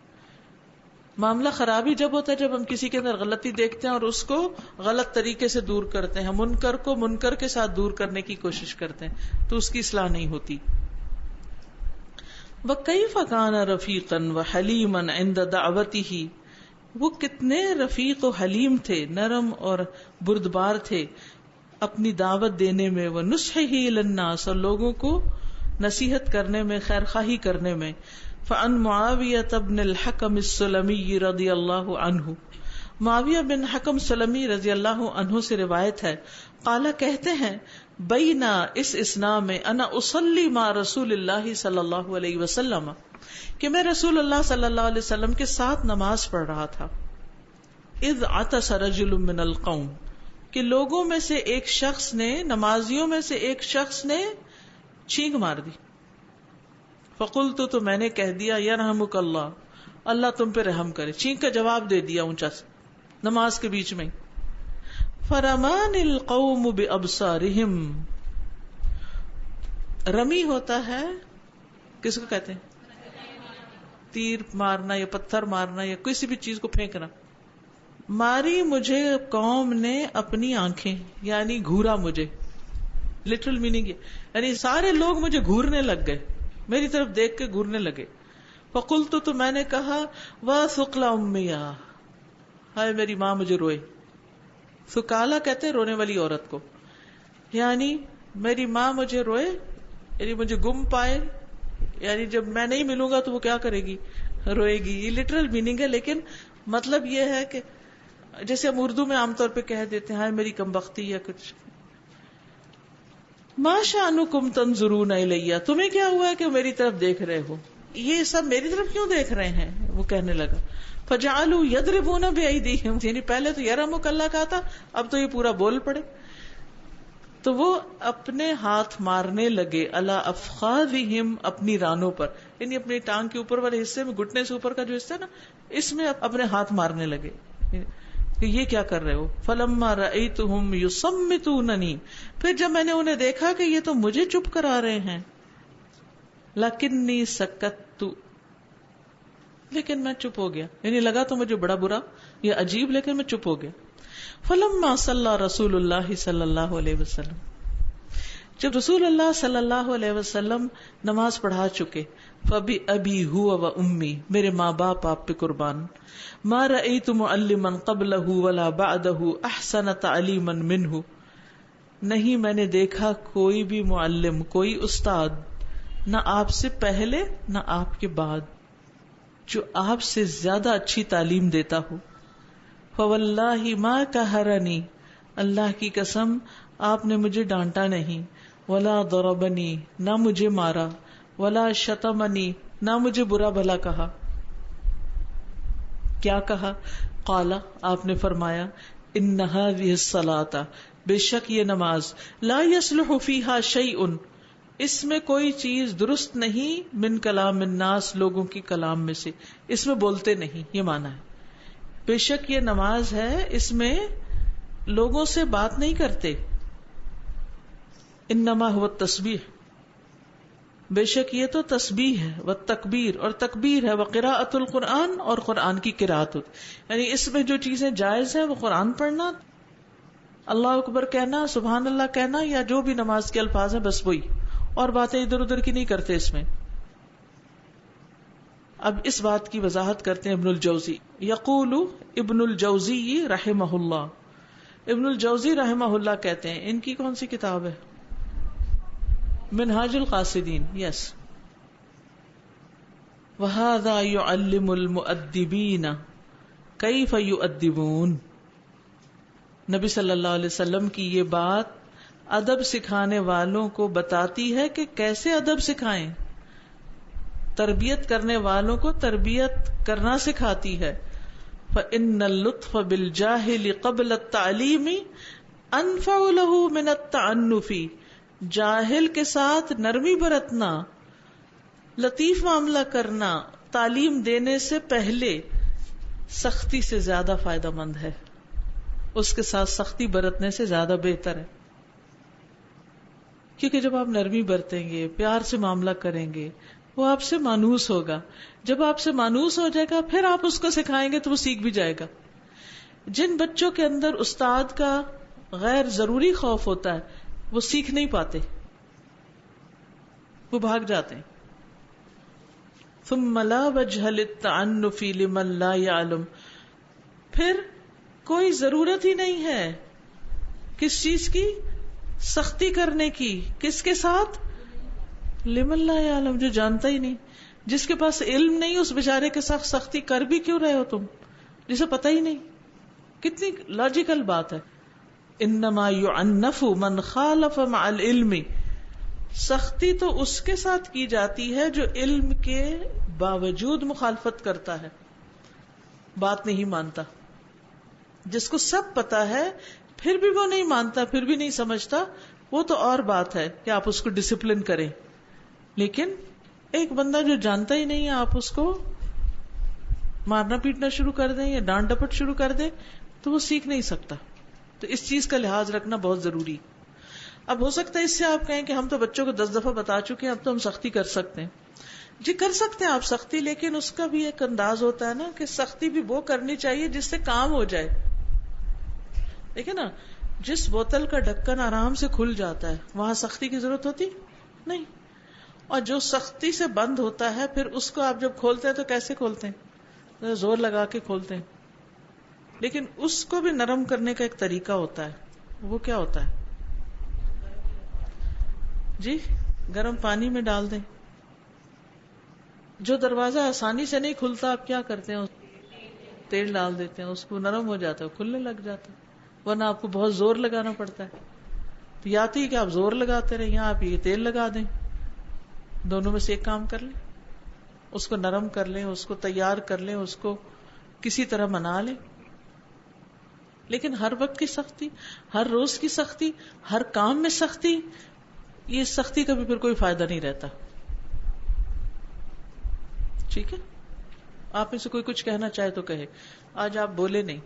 معاملہ خراب ہی جب ہوتا ہے جب ہم کسی کے اندر غلطی دیکھتے ہیں اور اس کو غلط طریقے سے دور کرتے ہیں، منکر کو منکر کے ساتھ دور کرنے کی کوشش کرتے ہیں، تو اس کی اصلاح نہیں ہوتی. وَكَيْفَ كَانَ رَفِيقًا وَحَلِيمًا عِنْدَ دَعْوَتِهِ، وہ کتنے رفیق و حلیم تھے، نرم اور بردبار تھے اپنی دعوت دینے میں، وَنُصْحِهِ لِلنَّاسِ، اور لوگوں کو نصیحت کرنے میں، خیر خواہی کرنے میں. فَعَنْ مُعَاوِيَةَ بْنِ الْحَكَمِ السُّلَمِيِّ رضی اللہ عنہ، معاویہ بن حکم سلمی رضی اللہ عنہ سے روایت ہے، قال کہتے ہیں، بینا اس اسنا میں، انا اصلی مع رسول اللہ صلی اللہ علیہ وسلم، کہ میں رسول اللہ صلی اللہ علیہ وسلم کے ساتھ نماز پڑھ رہا تھا. اذ عطس رجل من القوم، کہ لوگوں میں سے ایک شخص نے، نمازیوں میں سے ایک شخص نے چھینک مار دی. فقلت، تو میں نے کہہ دیا، یرحمک اللہ، اللہ تم پہ رحم کرے. چھینک کا جواب دے دیا اونچا سے نماز کے بیچ میں. فرمان القوم بابصارہم، رمی ہوتا ہے کس کو کہتے ہیں؟ تیر مارنا یا پتھر مارنا یا کسی بھی چیز کو پھینکنا. ماری مجھے قوم نے اپنی آنکھیں، یعنی گھورا مجھے، لٹرل میننگ یعنی سارے لوگ مجھے گھورنے لگ گئے، میری طرف دیکھ کے گھورنے لگے. فقلت تو میں نے کہا وا ثقل امیا، ہائے میری ماں مجھے روئے. ثقالا کہتے ہیں رونے والی عورت کو، یعنی میری ماں مجھے روئے، یعنی مجھے گم پائے، یعنی جب میں نہیں ملوں گا تو وہ کیا کرے گی، روئے گی. یہ لٹرل میننگ ہے، لیکن مطلب یہ ہے کہ جیسے ہم اردو میں عام طور پہ کہہ دیتے ہیں ہائے میری کم بختی یا کچھ. ما شأنکم تنظرون الیہ، تمہیں کیا ہوا ہے کہ میری طرف دیکھ رہے ہو، یہ سب میری طرف کیوں دیکھ رہے ہیں. وہ کہنے لگا فجعلوا یضربون بأیدیہم، یعنی پہلے تو یرحمک اللہ کہا تھا، اب تو یہ پورا بول پڑے. تو وہ اپنے ہاتھ مارنے لگے علی افخاذہم، اپنی رانوں پر، یعنی اپنی ٹانگ کے اوپر والے حصے میں، گھٹنے سے اوپر کا جو حصہ ہے نا، اس میں اپنے ہاتھ مارنے لگے کہ یہ کیا کر رہے ہو. فلما رأیتہم یصمتوننی، پھر جب میں نے انہیں دیکھا کہ یہ تو مجھے چپ کرا رہے ہیں، لکنی سکت، لیکن میں چپ ہو گیا، یعنی لگا تو مجھے بڑا برا یا عجیب، لیکن میں چپ ہو گیا. فلما صلی رسول اللہ صلی اللہ علیہ وسلم، جب رسول اللہ صلی اللہ علیہ وسلم نماز پڑھا چکے، فبی ابی ہو و امی، میرے ماں باپ آپ پہ قربان، ما رأیت معلما قبلہ ولا بعدہ احسن تعلیما منہ، نہیں میں نے دیکھا کوئی بھی معلم، کوئی استاد، نہ آپ سے پہلے نہ آپ کے بعد، جو آپ سے زیادہ اچھی تعلیم دیتا ہو. فواللہ ما قہرنی، اللہ کی قسم آپ نے مجھے ڈانٹا نہیں، ولا ضربنی، نہ مجھے مارا، ولا شتمنی، نہ مجھے برا بھلا کہا. کیا کہا؟ قال، آپ نے فرمایا، ان هذه الصلاۃ، بے شک یہ نماز، لا يصلح فیہا شیء، اس میں کوئی چیز درست نہیں، من کلام الناس، لوگوں کی کلام میں سے، اس میں بولتے نہیں، یہ معنی ہے. بے شک یہ نماز ہے، اس میں لوگوں سے بات نہیں کرتے. انما هو التسبیح، بے شک یہ تو تسبیح ہے، والتکبیر، اور تکبیر ہے، وقراءۃ القرآن، اور قرآن کی قرات ہوتی، یعنی اس میں جو چیزیں جائز ہیں وہ قرآن پڑھنا، اللہ اکبر کہنا، سبحان اللہ کہنا، یا جو بھی نماز کے الفاظ ہیں بس وہی، اور باتیں ادھر ادھر کی نہیں کرتے اس میں. اب اس بات کی وضاحت کرتے ہیں ابن الجوزی. یقول ابن الجوزی رحمہ اللہ، ابن الجوزی رحمہ اللہ کہتے ہیں، ان کی کون سی کتاب ہے؟ منہاج القاصدین. یس. وَهَذَا يُعَلِّمُ الْمُؤَدِّبِينَ كَيْفَ يُؤَدِّبُونَ، نبی صلی اللہ علیہ وسلم کی یہ بات ادب سکھانے والوں کو بتاتی ہے کہ کیسے ادب سکھائیں، تربیت کرنے والوں کو تربیت کرنا سکھاتی ہے. فَإِنَّ اللُّطْفَ بِالْجَاهِلِ قَبْلَ التَّعْلِيمِ أَنْفَعُ لَهُ مِنَ التَّعَنُّفِ، جاہل کے ساتھ نرمی برتنا، لطیف معاملہ کرنا، تعلیم دینے سے پہلے سختی سے زیادہ فائدہ مند ہے، اس کے ساتھ سختی برتنے سے زیادہ بہتر ہے. کیونکہ جب آپ نرمی برتیں گے، پیار سے معاملہ کریں گے، وہ آپ سے مانوس ہوگا. جب آپ سے مانوس ہو جائے گا، پھر آپ اس کو سکھائیں گے تو وہ سیکھ بھی جائے گا. جن بچوں کے اندر استاد کا غیر ضروری خوف ہوتا ہے وہ سیکھ نہیں پاتے، وہ بھاگ جاتے ہیں. ثم لا وجہ للتعنف لمن لا يعلم، پھر کوئی ضرورت ہی نہیں ہے کس چیز کی، سختی کرنے کی. کس کے ساتھ؟ لمن لا يعلم، جو جانتا ہی نہیں، جس کے پاس علم نہیں، اس بیچارے کے ساتھ سختی کر بھی کیوں رہے ہو تم، جسے پتہ ہی نہیں. کتنی لاجیکل بات ہے. انما يعنف من خالف مع العلم، سختی تو اس کے ساتھ کی جاتی ہے جو علم کے باوجود مخالفت کرتا ہے، بات نہیں مانتا. جس کو سب پتا ہے پھر بھی وہ نہیں مانتا، پھر بھی نہیں سمجھتا، وہ تو اور بات ہے کہ آپ اس کو ڈسپلن کریں. لیکن ایک بندہ جو جانتا ہی نہیں ہے، آپ اس کو مارنا پیٹنا شروع کر دیں یا ڈانٹ ڈپٹ شروع کر دیں تو وہ سیکھ نہیں سکتا. تو اس چیز کا لحاظ رکھنا بہت ضروری. اب ہو سکتا ہے اس سے آپ کہیں کہ ہم تو بچوں کو 10 دفعہ بتا چکے ہیں، اب تو ہم سختی کر سکتے ہیں. جی کر سکتے ہیں آپ سختی، لیکن اس کا بھی ایک انداز ہوتا ہے نا کہ سختی بھی وہ کرنی چاہیے جس سے کام ہو جائے. دیکھیں نا، جس بوتل کا ڈھکن آرام سے کھل جاتا ہے وہاں سختی کی ضرورت ہوتی نہیں. اور جو سختی سے بند ہوتا ہے پھر اس کو آپ جب کھولتے ہیں تو کیسے کھولتے ہیں؟ زور لگا کے کھولتے ہیں. لیکن اس کو بھی نرم کرنے کا ایک طریقہ ہوتا ہے. وہ کیا ہوتا ہے؟ جی گرم پانی میں ڈال دیں. جو دروازہ آسانی سے نہیں کھلتا آپ کیا کرتے ہیں؟ تیل ڈال دیتے ہیں, اس کو نرم ہو جاتا ہے, کھلنے لگ جاتا ہے. ورنہ آپ کو بہت زور لگانا پڑتا ہے. تو یا تو یہ کہ آپ زور لگاتے رہیں یا آپ یہ تیل لگا دیں, دونوں میں سے ایک کام کر لیں. اس کو نرم کر لیں, اس کو تیار کر لیں, اس کو کسی طرح منا لیں. لیکن ہر وقت کی سختی, ہر روز کی سختی, ہر کام میں سختی, یہ سختی کا بھی پھر کوئی فائدہ نہیں رہتا. ٹھیک ہے, آپ میں سے کوئی کچھ کہنا چاہے تو کہے. آج آپ بولے نہیں,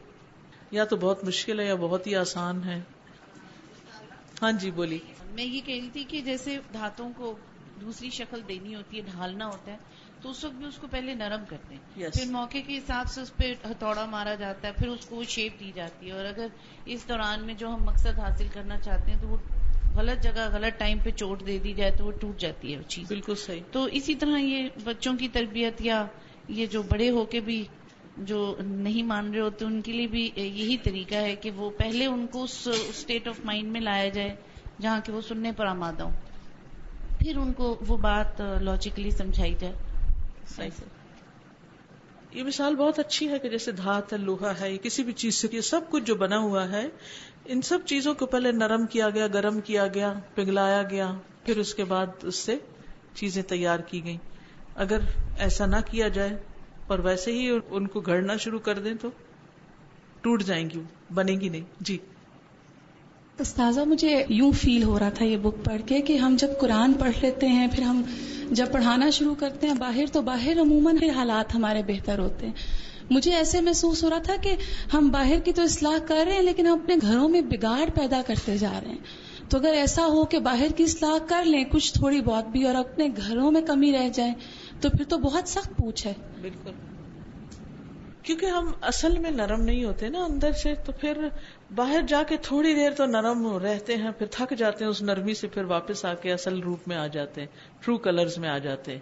یا تو بہت مشکل ہے یا بہت ہی آسان ہے. ہاں جی بولی. میں یہ کہہ رہی تھی کہ جیسے دھاتوں کو دوسری شکل دینی ہوتی ہے, ڈھالنا ہوتا ہے, تو اس وقت بھی اس کو پہلے نرم کرتے ہیں. Yes. پھر موقع کے حساب سے اس پہ ہتھوڑا مارا جاتا ہے, پھر اس کو شیپ دی جاتی ہے. اور اگر اس دوران میں جو ہم مقصد حاصل کرنا چاہتے ہیں تو وہ غلط جگہ غلط ٹائم پہ چوٹ دے دی جائے تو وہ ٹوٹ جاتی ہے وہ چیز. بالکل صحیح. تو اسی طرح یہ بچوں کی تربیت یا یہ جو بڑے ہو کے بھی جو نہیں مان رہے ہوتے ان کے لیے بھی یہی طریقہ ہے کہ وہ پہلے ان کو اس اسٹیٹ آف مائنڈ میں لایا جائے جہاں کہ وہ سننے پر آمادہ ہوں, پھر ان کو وہ بات لاجیکلی سمجھائی جائے. صحیح. یہ مثال بہت اچھی ہے کہ جیسے دھات ہے, لوہا ہے, یہ کسی بھی چیز سے, یہ سب کچھ جو بنا ہوا ہے ان سب چیزوں کو پہلے نرم کیا گیا, گرم کیا گیا, پگھلایا گیا, پھر اس کے بعد اس سے چیزیں تیار کی گئیں. اگر ایسا نہ کیا جائے اور ویسے ہی ان کو گھڑنا شروع کر دیں تو ٹوٹ جائیں گی, بنے گی نہیں. جی استاذہ, مجھے یوں فیل ہو رہا تھا یہ بک پڑھ کے کہ ہم جب قرآن پڑھ لیتے ہیں, پھر ہم جب پڑھانا شروع کرتے ہیں باہر, تو باہر عموماً پھر حالات ہمارے بہتر ہوتے ہیں. مجھے ایسے محسوس ہو رہا تھا کہ ہم باہر کی تو اصلاح کر رہے ہیں لیکن ہم اپنے گھروں میں بگاڑ پیدا کرتے جا رہے ہیں. تو اگر ایسا ہو کہ باہر کی اصلاح کر لیں کچھ تھوڑی بہت بھی اور اپنے گھروں میں کمی رہ جائے تو پھر تو بہت سخت پوچھ ہے. بالکل, کیونکہ ہم اصل میں نرم نہیں ہوتے نا اندر سے, تو پھر باہر جا کے تھوڑی دیر تو نرم رہتے ہیں, پھر تھک جاتے ہیں اس نرمی سے, پھر واپس آ کے اصل روپ میں آ جاتے ہیں, ٹرو کلرز میں آ جاتے ہیں.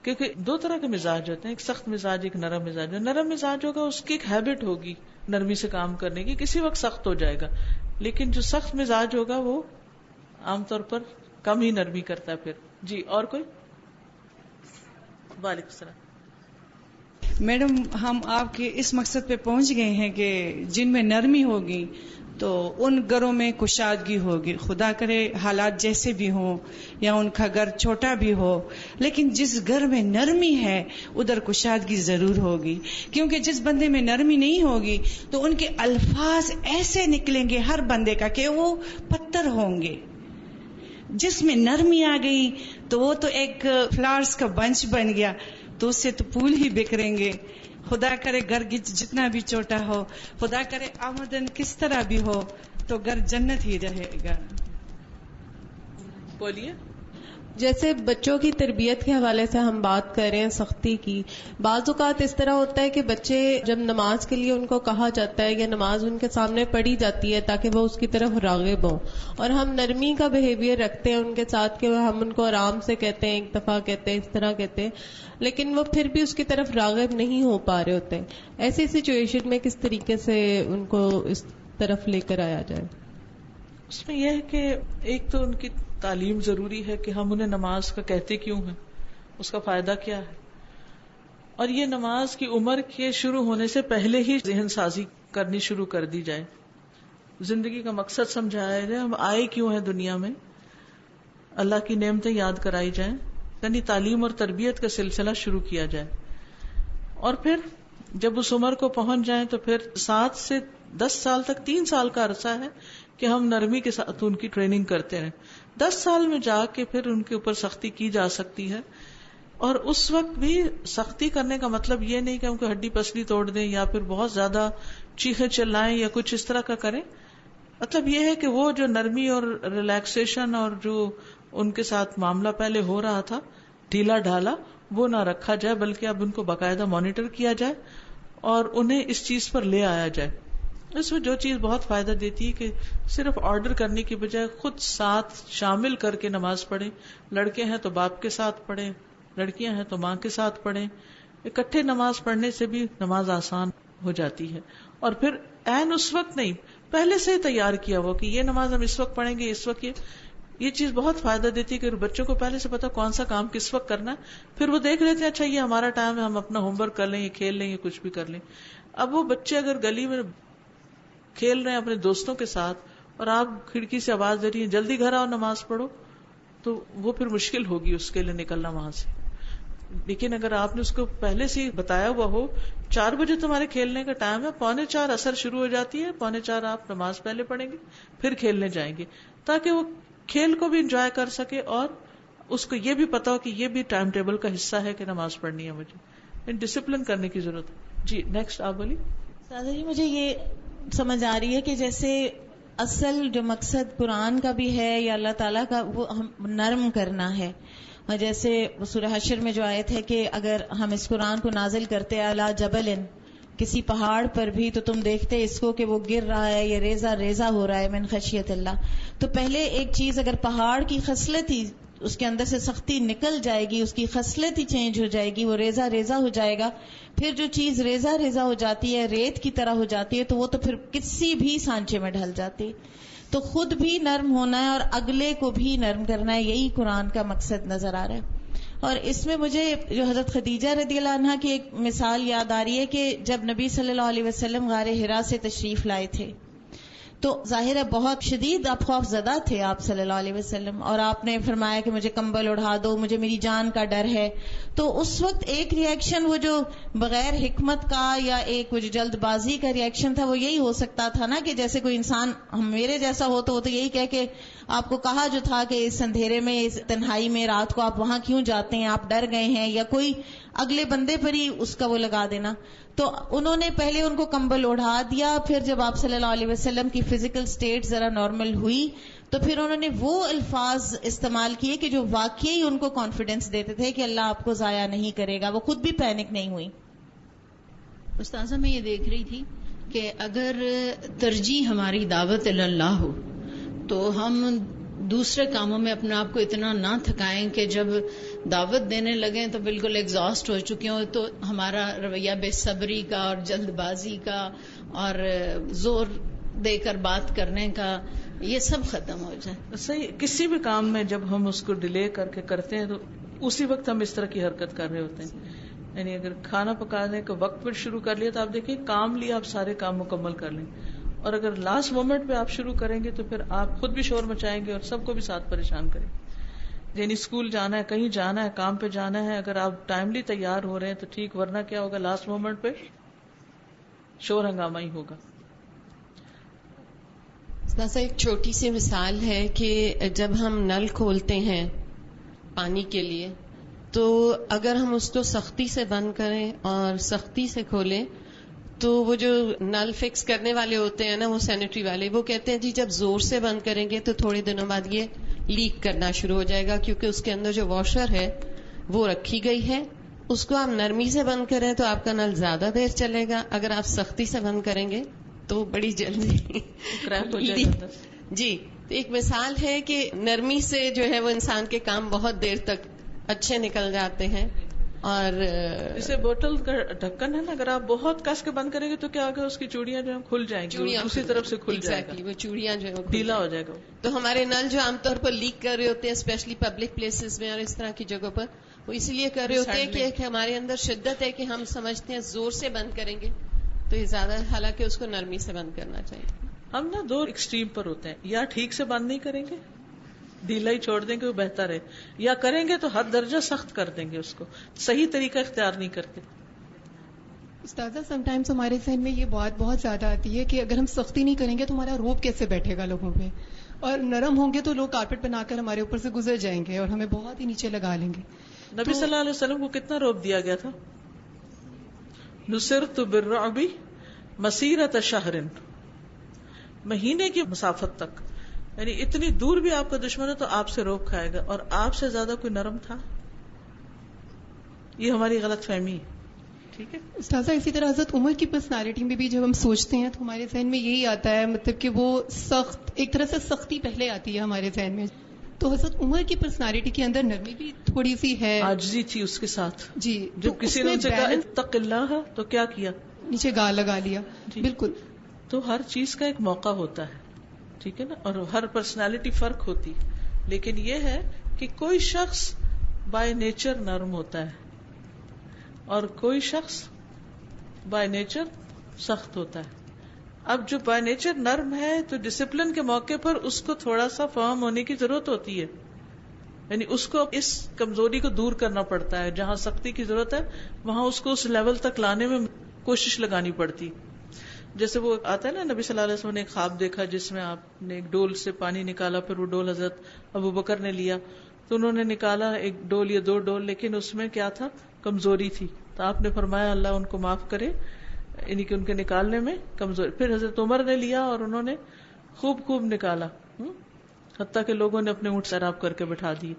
کیونکہ دو طرح کے مزاج ہوتے ہیں, ایک سخت مزاج, ایک نرم مزاج. جو نرم مزاج ہوگا اس کی ایک ہیبٹ ہوگی نرمی سے کام کرنے کی, کسی وقت سخت ہو جائے گا. لیکن جو سخت مزاج ہوگا وہ عام طور پر کم ہی نرمی کرتا ہے پھر. جی اور کوئی؟ وعلیکم السلام. میڈم, ہم آپ کے اس مقصد پہ پہنچ گئے ہیں کہ جن میں نرمی ہوگی تو ان گھروں میں کشادگی ہوگی. خدا کرے حالات جیسے بھی ہوں یا ان کا گھر چھوٹا بھی ہو, لیکن جس گھر میں نرمی ہے ادھر کشادگی ضرور ہوگی. کیونکہ جس بندے میں نرمی نہیں ہوگی تو ان کے الفاظ ایسے نکلیں گے ہر بندے کا کہ وہ پتھر ہوں گے. جس میں نرمی آ گئی تو وہ تو ایک فلاورز کا بنچ بن گیا, تو اس سے تو پھول ہی بکھریں گے. خدا کرے گھر جتنا بھی چھوٹا ہو, خدا کرے آمدن کس طرح بھی ہو, تو گھر جنت ہی رہے گا. بولیے. جیسے بچوں کی تربیت کے حوالے سے ہم بات کر رہے ہیں سختی کی, بعض اوقات اس طرح ہوتا ہے کہ بچے جب نماز کے لیے ان کو کہا جاتا ہے یا نماز ان کے سامنے پڑھی جاتی ہے تاکہ وہ اس کی طرف راغب ہوں, اور ہم نرمی کا بیہیویئر رکھتے ہیں ان کے ساتھ کہ ہم ان کو آرام سے کہتے ہیں, ایک دفعہ کہتے ہیں, اس طرح کہتے ہیں, لیکن وہ پھر بھی اس کی طرف راغب نہیں ہو پا رہے ہوتے. ایسی سچویشن میں کس طریقے سے ان کو اس طرف لے کر آیا جائے؟ اس میں یہ ہے کہ ایک تو ان کی تعلیم ضروری ہے کہ ہم انہیں نماز کا کہتے کیوں ہیں, اس کا فائدہ کیا ہے, اور یہ نماز کی عمر کے شروع ہونے سے پہلے ہی ذہن سازی کرنی شروع کر دی جائے, زندگی کا مقصد سمجھایا جائے, ہم آئے کیوں ہیں دنیا میں, اللہ کی نعمتیں یاد کرائی جائیں, یعنی تعلیم اور تربیت کا سلسلہ شروع کیا جائے. اور پھر جب اس عمر کو پہنچ جائیں تو پھر 7 سے 10 سال تک 3 سال کا عرصہ ہے کہ ہم نرمی کے ساتھ ان کی ٹریننگ کرتے رہیں. 10 سال میں جا کے پھر ان کے اوپر سختی کی جا سکتی ہے, اور اس وقت بھی سختی کرنے کا مطلب یہ نہیں کہ ان کو ہڈی پسلی توڑ دیں یا پھر بہت زیادہ چیخیں چلائیں یا کچھ اس طرح کا کریں. مطلب یہ ہے کہ وہ جو نرمی اور ریلیکسیشن اور جو ان کے ساتھ معاملہ پہلے ہو رہا تھا ڈھیلا ڈھالا, وہ نہ رکھا جائے, بلکہ اب ان کو باقاعدہ مانیٹر کیا جائے اور انہیں اس چیز پر لے آیا جائے اس میں جو چیز بہت فائدہ دیتی ہے کہ صرف آرڈر کرنے کی بجائے خود ساتھ شامل کر کے نماز پڑھیں. لڑکے ہیں تو باپ کے ساتھ پڑھیں, لڑکیاں ہیں تو ماں کے ساتھ پڑھیں. اکٹھے نماز پڑھنے سے بھی نماز آسان ہو جاتی ہے. اور پھر عین اس وقت نہیں, پہلے سے تیار کیا ہوا کہ یہ نماز ہم اس وقت پڑھیں گے, اس وقت یہ چیز بہت فائدہ دیتی ہے کہ بچوں کو پہلے سے پتا کون سا کام کس وقت کرنا ہے. پھر وہ دیکھ لیتے ہیں اچھا یہ ہمارا ٹائم ہے, ہم اپنا ہوم ورک کر لیں, یہ کھیل لیں, یہ کچھ بھی کر لیں. اب وہ بچے اگر گلی میں کھیل رہے ہیں اپنے دوستوں کے ساتھ اور آپ کھڑکی سے آواز دے رہی ہیں جلدی گھر آؤ نماز پڑھو, تو وہ پھر مشکل ہوگی اس کے لیے نکلنا وہاں سے. لیکن اگر آپ نے اس کو پہلے سے بتایا ہوا ہو 4 بجے تمہارے کھیلنے کا ٹائم ہے, 3:45 عصر شروع ہو جاتی ہے, 3:45 آپ نماز پہلے پڑھیں گے پھر کھیلنے جائیں گے, تاکہ وہ کھیل کو بھی انجوائے کر سکے اور اس کو یہ بھی پتا ہو کہ یہ بھی ٹائم ٹیبل کا حصہ ہے کہ نماز پڑھنی ہے مجھے. ڈسپلن کرنے کی ضرورت ہے. جی نیکسٹ آپ بولیے. سادہ جی مجھے یہ سمجھ آ رہی ہے کہ جیسے اصل جو مقصد قرآن کا بھی ہے یا اللہ تعالیٰ کا, وہ ہم نرم کرنا ہے. اور جیسے سورہ حشر میں جو آیت ہے کہ اگر ہم اس قرآن کو نازل کرتے اعلیٰ جبل, کسی پہاڑ پر بھی, تو تم دیکھتے اس کو کہ وہ گر رہا ہے یا ریزہ ریزہ ہو رہا ہے من خشیت اللہ. تو پہلے ایک چیز اگر پہاڑ کی خصلت ہی اس کے اندر سے سختی نکل جائے گی, اس کی خصلت ہی چینج ہو جائے گی, وہ ریزہ ریزہ ہو جائے گا. پھر جو چیز ریزہ ریزہ ہو جاتی ہے, ریت کی طرح ہو جاتی ہے, تو وہ تو پھر کسی بھی سانچے میں ڈھل جاتی ہے. تو خود بھی نرم ہونا ہے اور اگلے کو بھی نرم کرنا ہے, یہی قرآن کا مقصد نظر آ رہا ہے. اور اس میں مجھے جو حضرت خدیجہ رضی اللہ عنہا کی ایک مثال یاد آ رہی ہے کہ جب نبی صلی اللہ علیہ وسلم غار حرا سے تشریف لائے تھے تو ظاہر ہے بہت شدید آپ خوف زدہ تھے آپ صلی اللہ علیہ وسلم, اور آپ نے فرمایا کہ مجھے کمبل اڑا دو, مجھے میری جان کا ڈر ہے. تو اس وقت ایک ریئیکشن وہ جو بغیر حکمت کا یا ایک وہ جو جلد بازی کا ریئیکشن تھا وہ یہی ہو سکتا تھا نا, کہ جیسے کوئی انسان میرے جیسا ہو تو وہ تو یہی کہہ کہ آپ کو کہا جو تھا کہ اس اندھیرے میں اس تنہائی میں رات کو آپ وہاں کیوں جاتے ہیں, آپ ڈر گئے ہیں, یا کوئی اگلے بندے پر ہی اس کا وہ لگا دینا. تو انہوں نے پہلے ان کو کمبل اڑا دیا, پھر جب آپ صلی اللہ علیہ وسلم کی فزیکل سٹیٹ ذرا نارمل ہوئی تو پھر انہوں نے وہ الفاظ استعمال کیے کہ جو واقعی ان کو کانفیڈنس دیتے تھے کہ اللہ آپ کو ضائع نہیں کرے گا. وہ خود بھی پینک نہیں ہوئی. استاذہ میں یہ دیکھ رہی تھی کہ اگر ترجیح ہماری دعوت اللہ ہو تو ہم دوسرے کاموں میں اپنے آپ کو اتنا نہ تھکائیں کہ جب دعوت دینے لگیں تو بالکل ایگزاسٹ ہو چکے ہوں, تو ہمارا رویہ بے صبری کا اور جلد بازی کا اور زور دے کر بات کرنے کا یہ سب ختم ہو جائے. صحیح, کسی بھی کام میں جب ہم اس کو ڈیلے کر کے کرتے ہیں تو اسی وقت ہم اس طرح کی حرکت کر رہے ہوتے ہیں. یعنی اگر کھانا پکانے کا وقت پر شروع کر لیا تو آپ دیکھیں کام لیا آپ سارے کام مکمل کر لیں, اور اگر لاسٹ مومنٹ پہ آپ شروع کریں گے تو پھر آپ خود بھی شور مچائیں گے اور سب کو بھی ساتھ پریشان کریں. یعنی اسکول جانا ہے, کہیں جانا ہے, کام پہ جانا ہے, اگر آپ ٹائملی تیار ہو رہے ہیں تو ٹھیک, ورنہ کیا ہوگا لاسٹ مومنٹ پہ شور ہنگامہ ہی ہوگا. جیسا ایک چھوٹی سی مثال ہے کہ جب ہم نل کھولتے ہیں پانی کے لیے تو اگر ہم اس کو سختی سے بند کریں اور سختی سے کھولیں تو وہ جو نل فکس کرنے والے ہوتے ہیں نا, وہ سینیٹری والے, وہ کہتے ہیں جی جب زور سے بند کریں گے تو تھوڑے دنوں بعد یہ لیک کرنا شروع ہو جائے گا, کیونکہ اس کے اندر جو واشر ہے وہ رکھی گئی ہے. اس کو آپ نرمی سے بند کریں تو آپ کا نل زیادہ دیر چلے گا, اگر آپ سختی سے بند کریں گے تو بڑی جلدی کریک ہو جائے گا. جی, تو ایک مثال ہے کہ نرمی سے جو ہے وہ انسان کے کام بہت دیر تک اچھے نکل جاتے ہیں. اور جیسے بوتل کا ڈھکن ہے نا, اگر آپ بہت کس کے بند کریں گے تو کیا ہوگا, اس کی چوڑیاں جو ہیں کھل جائیں گی, دوسری طرف سے کھل جائے گا, وہ چوڑیاں جو ہے ڈھیلا ہو جائے گا. تو ہمارے نل جو عام طور پر لیک کر رہے ہوتے ہیں اسپیشلی پبلک پلیسز میں اور اس طرح کی جگہوں پر, وہ اس لیے کر رہے ہوتے ہیں کہ ہمارے اندر شدت ہے کہ ہم سمجھتے ہیں زور سے بند کریں گے تو یہ زیادہ, حالانکہ اس کو نرمی سے بند کرنا چاہیے. ہم نا 2 ایکسٹریم پر ہوتے ہیں, یا ٹھیک سے بند نہیں کریں گے, ڈھیلا ہی چھوڑ دیں گے وہ بہتر ہے, یا کریں گے تو حد درجہ سخت کر دیں گے, اس کو صحیح طریقہ اختیار نہیں کرتے. استاذہ سم ٹائمز ہمارے ذہن میں یہ بات بہت زیادہ آتی ہے کہ اگر ہم سختی نہیں کریں گے تو ہمارا روب کیسے بیٹھے گا لوگوں پہ, اور نرم ہوں گے تو لوگ کارپیٹ بنا کر ہمارے اوپر سے گزر جائیں گے اور ہمیں بہت ہی نیچے لگا لیں گے. نبی صلی اللہ علیہ وسلم کو کتنا روب دیا گیا تھا, نصرت بالرعب مسیرۃ شہر, مہینے کی مسافت تک, یعنی اتنی دور بھی آپ کا دشمن ہے تو آپ سے روک کھائے گا, اور آپ سے زیادہ کوئی نرم تھا؟ یہ ہماری غلط فہمی ہے. ٹھیک ہے. استاذہ اسی طرح حضرت عمر کی پرسنالٹی میں بھی جب ہم سوچتے ہیں تو ہمارے ذہن میں یہی آتا ہے، مطلب کہ وہ سخت، ایک طرح سے سختی پہلے آتی ہے ہمارے ذہن میں. تو حضرت عمر کی پرسنالٹی کے اندر نرمی بھی تھوڑی سی ہے، عاجزی تھی اس کے ساتھ. جی. جب کسی نے ان سے کہا اتق اللہ تو کیا کیا؟ نیچے گال لگا لیا. بالکل. تو ہر چیز کا ایک موقع ہوتا ہے، ٹھیک ہے نا، اور ہر پرسنالٹی فرق ہوتی. لیکن یہ ہے کہ کوئی شخص بائی نیچر نرم ہوتا ہے اور کوئی شخص بائی نیچر سخت ہوتا ہے. اب جو بائی نیچر نرم ہے تو ڈسپلن کے موقع پر اس کو تھوڑا سا فارم ہونے کی ضرورت ہوتی ہے، یعنی اس کو اس کمزوری کو دور کرنا پڑتا ہے. جہاں سختی کی ضرورت ہے وہاں اس کو اس لیول تک لانے میں کوشش لگانی پڑتی. جیسے وہ آتا ہے نا، نبی صلی اللہ علیہ وسلم نے ایک خواب دیکھا جس میں آپ نے ایک ڈول سے پانی نکالا، پھر وہ ڈول حضرت ابو بکر نے لیا، تو انہوں نے نکالا ایک ڈول یا 2 ڈول، لیکن اس میں کیا تھا؟ کمزوری تھی. تو آپ نے فرمایا اللہ ان کو معاف کرے، یعنی کہ ان کے نکالنے میں کمزوری. پھر حضرت عمر نے لیا اور انہوں نے خوب نکالا، حتیٰ کہ لوگوں نے اپنے اونٹ سیراب کر کے بٹھا دی.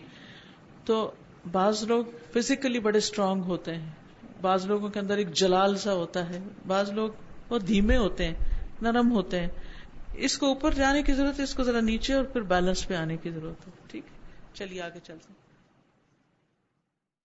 تو بعض لوگ فزیکلی بڑے اسٹرانگ ہوتے ہیں، بعض لوگوں کے اندر ایک جلال سا ہوتا ہے، بعض لوگ بہت دھیمے ہوتے ہیں، نرم ہوتے ہیں. اس کو اوپر جانے کی ضرورت ہے، اس کو ذرا نیچے اور پھر بیلنس پہ آنے کی ضرورت ہے. ٹھیک ہے، چلیے آگے چلتے ہیں.